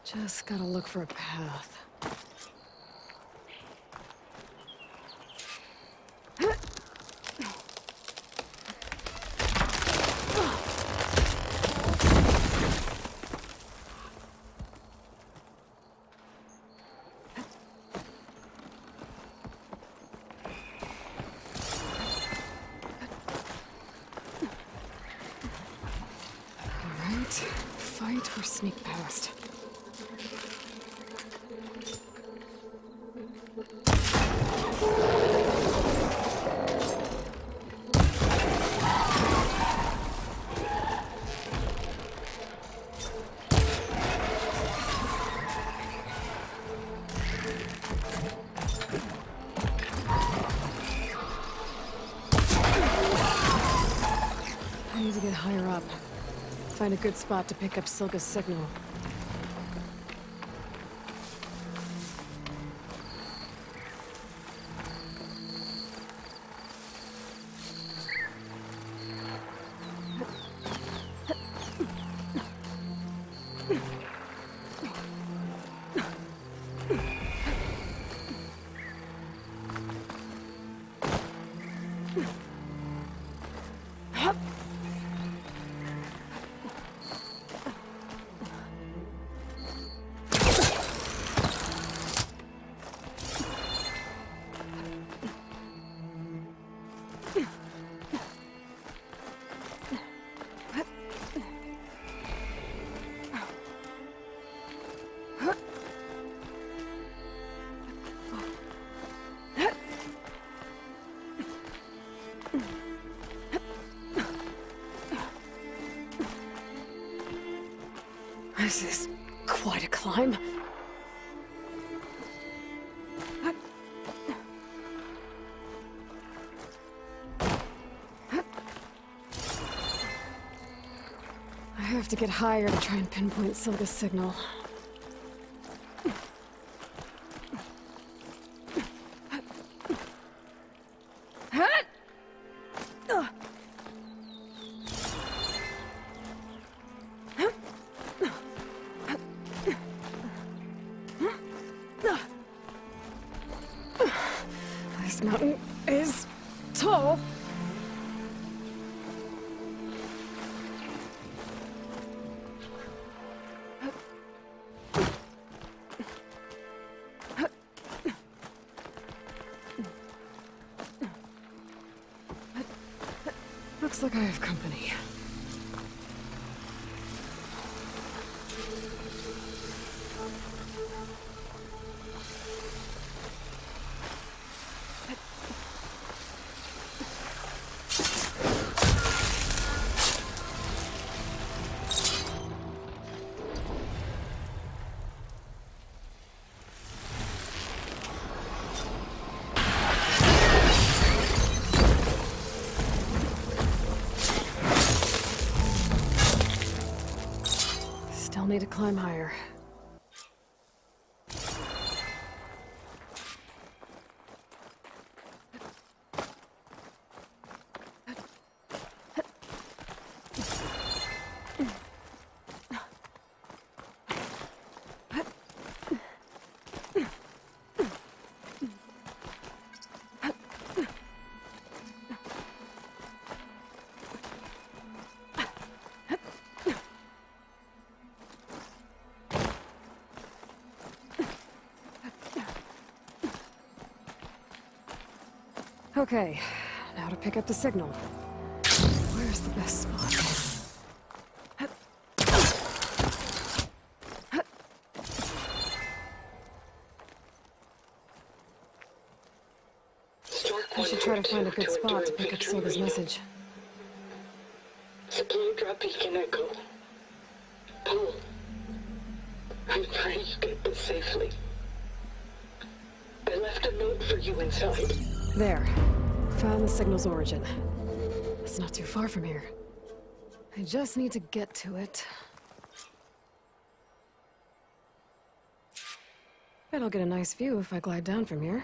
Just gotta look for a path. Fight or sneak past? I need to get higher up. Find a good spot to pick up Silka's signal. This is quite a climb. I have to get higher to try and pinpoint Silka's signal. This mountain is tall. Looks like I have company. Still need to climb higher. Okay, now to pick up the signal. Where's the best spot? I should try to find a good spot to pick up Silka's message. Supply drop beacon echo. Pull. I'm trying to get this safely. I left a note for you inside. There. Found the signal's origin. It's not too far from here. I just need to get to it. Bet I'll get a nice view if I glide down from here.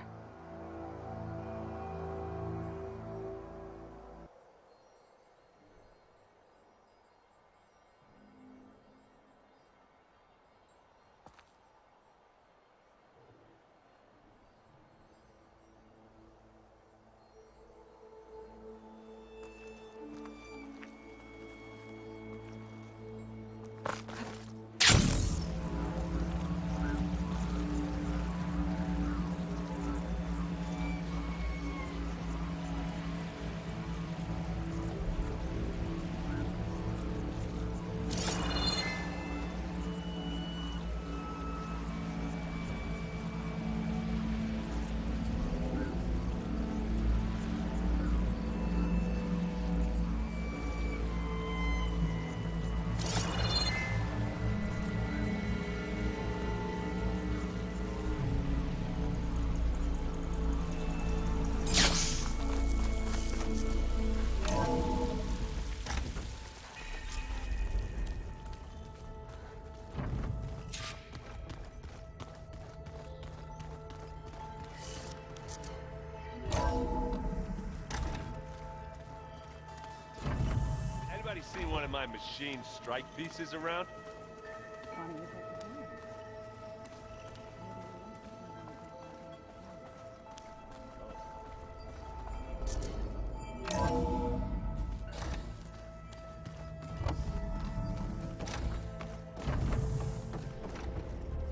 Seen one of my machine strike pieces around?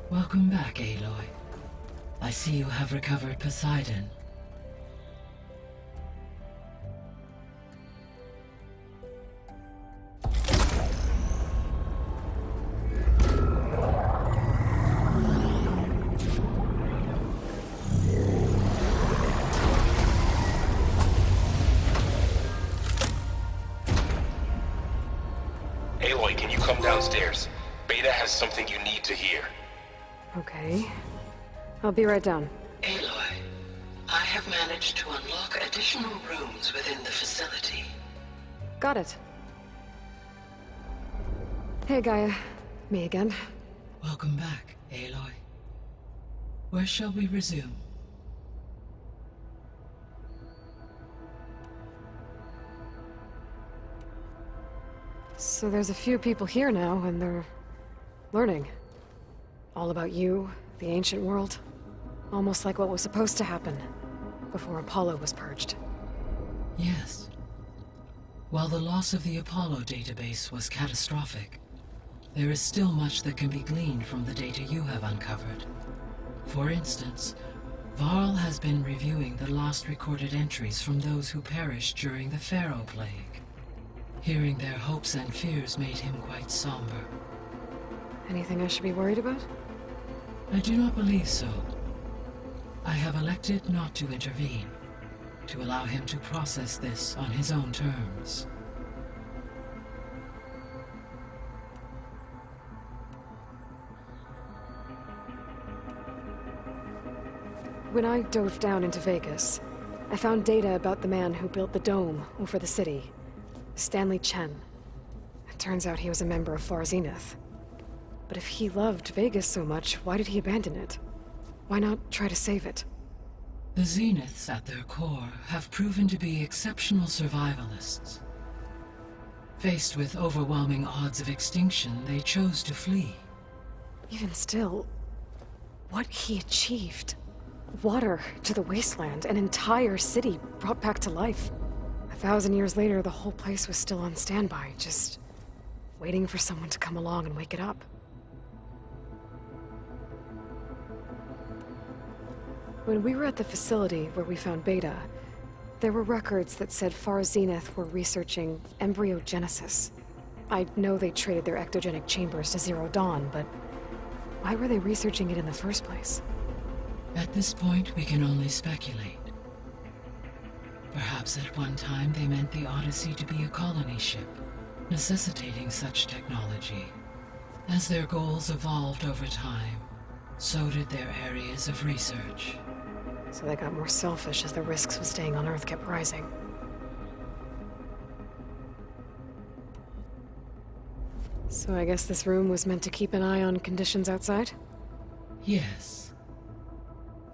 Welcome back, Aloy. I see you have recovered Poseidon. Aloy, can you come downstairs? Beta has something you need to hear. Okay. I'll be right down. Aloy, I have managed to unlock additional rooms within the facility. Got it. Hey, Gaia. Me again. Welcome back, Aloy. Where shall we resume? So there's a few people here now, and they're learning. All about you, the ancient world. Almost like what was supposed to happen before Apollo was purged. Yes. While the loss of the Apollo database was catastrophic, there is still much that can be gleaned from the data you have uncovered. For instance, Varl has been reviewing the last recorded entries from those who perished during the Pharaoh Plague. Hearing their hopes and fears made him quite somber. Anything I should be worried about? I do not believe so. I have elected not to intervene, to allow him to process this on his own terms. When I dove down into Vegas, I found data about the man who built the dome over the city, Stanley Chen. It turns out he was a member of Far Zenith. But if he loved Vegas so much, why did he abandon it? Why not try to save it? The Zeniths, at their core, have proven to be exceptional survivalists. Faced with overwhelming odds of extinction, they chose to flee. Even still, what he achieved. Water to the wasteland, an entire city brought back to life. 1,000 years later, the whole place was still on standby, just waiting for someone to come along and wake it up. When we were at the facility where we found Beta, there were records that said Far Zenith were researching embryogenesis. I know they traded their ectogenic chambers to Zero Dawn, but why were they researching it in the first place? At this point, we can only speculate. Perhaps at one time they meant the Odyssey to be a colony ship, necessitating such technology. As their goals evolved over time, so did their areas of research. So they got more selfish as the risks of staying on Earth kept rising. So I guess this room was meant to keep an eye on conditions outside? Yes.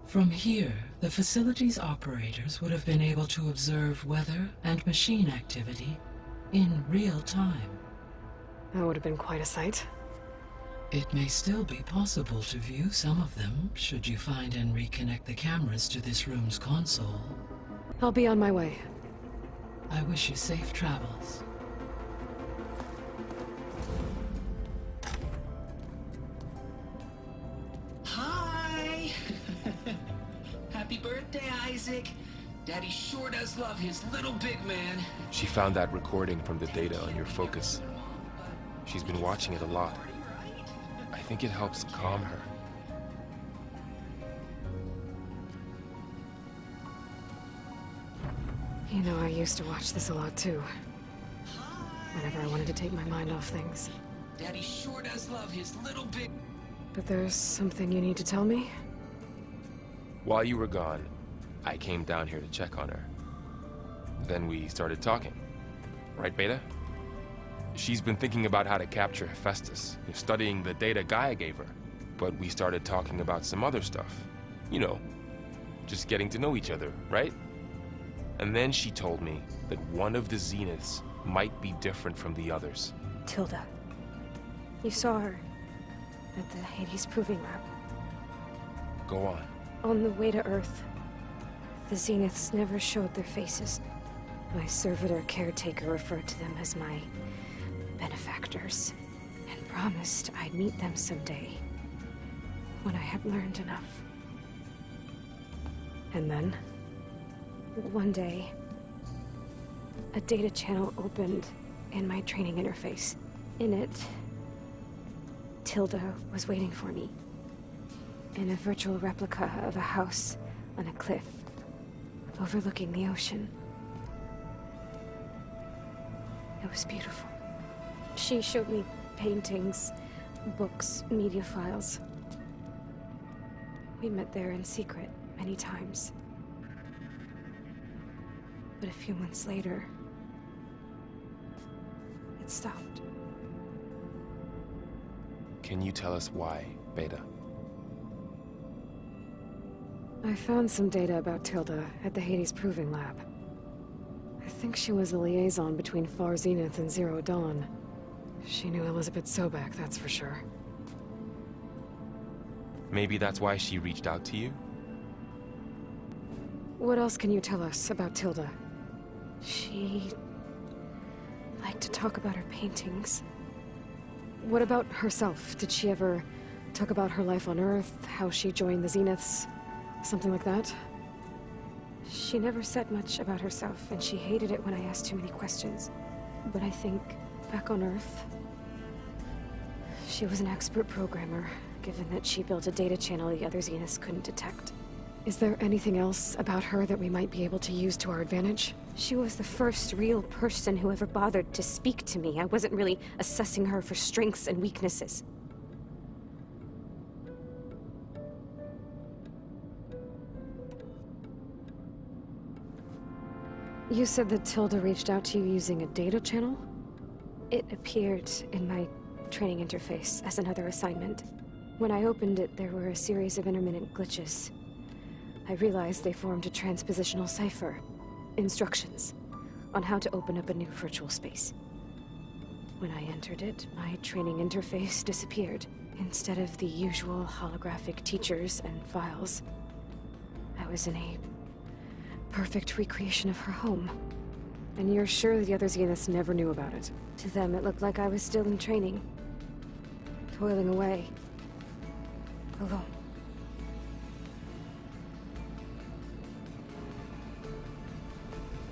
From here, the facility's operators would have been able to observe weather and machine activity in real time. That would have been quite a sight. It may still be possible to view some of them, should you find and reconnect the cameras to this room's console. I'll be on my way. I wish you safe travels. Hi! Happy birthday, Isaac! Daddy sure does love his little big man. She found that recording from the data on your focus. She's been watching it a lot. I think it helps calm her. You know, I used to watch this a lot too. Whenever I wanted to take my mind off things. Daddy sure does love his little big... But there's something you need to tell me? While you were gone, I came down here to check on her. Then we started talking. Right, Beta? She's been thinking about how to capture Hephaestus, studying the data Gaia gave her. But we started talking about some other stuff. You know, just getting to know each other, right? And then she told me that one of the Zeniths might be different from the others. Tilda. You saw her at the Hades Proving Lab. Go on. On the way to Earth, the Zeniths never showed their faces. My servitor caretaker referred to them as my benefactors, and promised I'd meet them someday, when I had learned enough. And then? One day, a data channel opened in my training interface. In it, Tilda was waiting for me, in a virtual replica of a house on a cliff, overlooking the ocean. It was beautiful. She showed me paintings, books, media files. We met there in secret many times. But a few months later, it stopped. Can you tell us why, Beta? I found some data about Tilda at the Hades Proving Lab. I think she was the liaison between Far Zenith and Zero Dawn. She knew Elizabeth Sobek, that's for sure. Maybe that's why she reached out to you? What else can you tell us about Tilda? She liked to talk about her paintings. What about herself? Did she ever talk about her life on Earth, how she joined the Zeniths, something like that? She never said much about herself, and she hated it when I asked too many questions. But I think, back on Earth, she was an expert programmer, given that she built a data channel the other Zeniths couldn't detect. Is there anything else about her that we might be able to use to our advantage? She was the first real person who ever bothered to speak to me. I wasn't really assessing her for strengths and weaknesses. You said that Tilda reached out to you using a data channel? It appeared in my training interface as another assignment. When I opened it, there were a series of intermittent glitches. I realized they formed a transpositional cipher. Instructions on how to open up a new virtual space. When I entered it, my training interface disappeared. Instead of the usual holographic teachers and files, I was in a perfect recreation of her home. And you're sure the other Zeniths never knew about it? To them, it looked like I was still in training. Toiling away. Alone.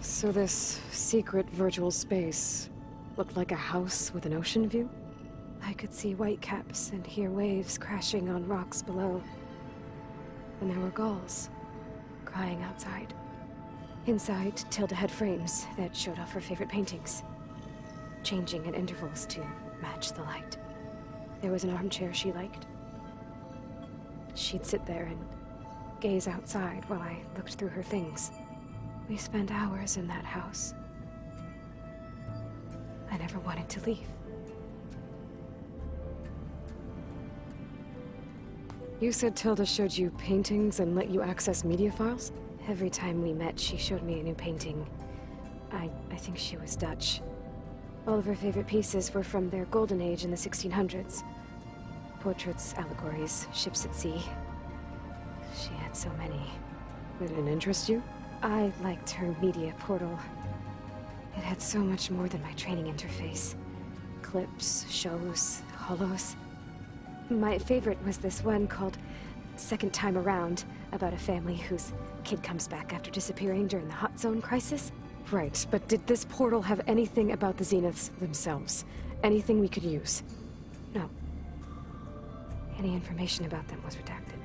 So this secret virtual space looked like a house with an ocean view? I could see whitecaps and hear waves crashing on rocks below. And there were gulls crying outside. Inside, Tilda had frames that showed off her favorite paintings, changing at intervals to match the light. There was an armchair she liked. She'd sit there and gaze outside while I looked through her things. We spent hours in that house. I never wanted to leave. You said Tilda showed you paintings and let you access media files? Every time we met, she showed me a new painting. I think she was Dutch. All of her favorite pieces were from their golden age in the 1600s. Portraits, allegories, ships at sea. She had so many. Did it interest you? I liked her media portal. It had so much more than my training interface. Clips, shows, holos. My favorite was this one called Second Time Around, about a family whose kid comes back after disappearing during the Hot Zone crisis. Right, but did this portal have anything about the Zeniths themselves? Anything we could use? No. Any information about them was redacted.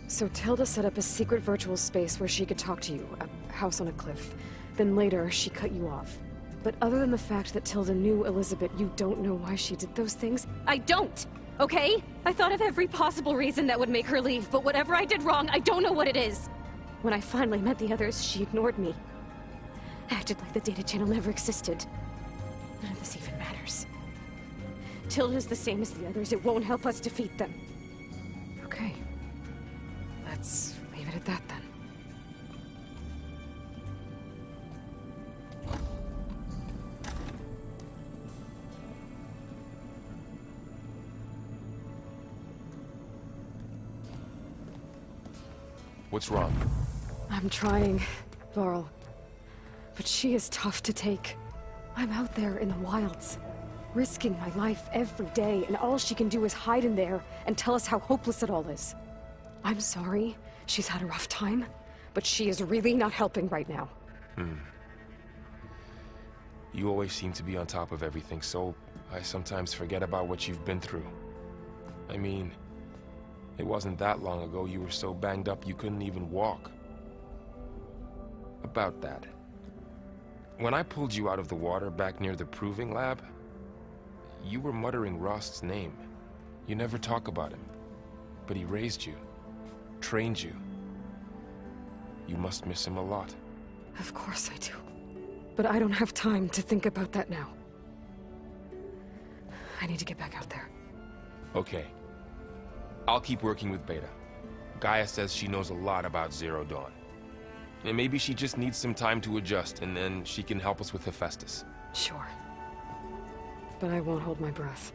So Tilda set up a secret virtual space where she could talk to you, a house on a cliff. Then later, she cut you off. But other than the fact that Tilda knew Elizabeth, you don't know why she did those things? I don't! Okay? I thought of every possible reason that would make her leave, but whatever I did wrong, I don't know what it is! When I finally met the others, she ignored me. Acted like the data channel never existed. None of this even matters. Tilda's the same as the others. It won't help us defeat them. Okay. Let's leave it at that, then. What's wrong? I'm trying, Varl. But she is tough to take. I'm out there in the wilds, risking my life every day, and all she can do is hide in there and tell us how hopeless it all is. I'm sorry, she's had a rough time, but she is really not helping right now. You always seem to be on top of everything, so I sometimes forget about what you've been through. I mean, it wasn't that long ago you were so banged up you couldn't even walk. About that. When I pulled you out of the water back near the proving lab, you were muttering Rost's name. You never talk about him, but he raised you, trained you. You must miss him a lot. Of course I do. But I don't have time to think about that now. I need to get back out there. Okay. I'll keep working with Beta. Gaia says she knows a lot about Zero Dawn. And maybe she just needs some time to adjust, and then she can help us with Hephaestus. Sure. But I won't hold my breath.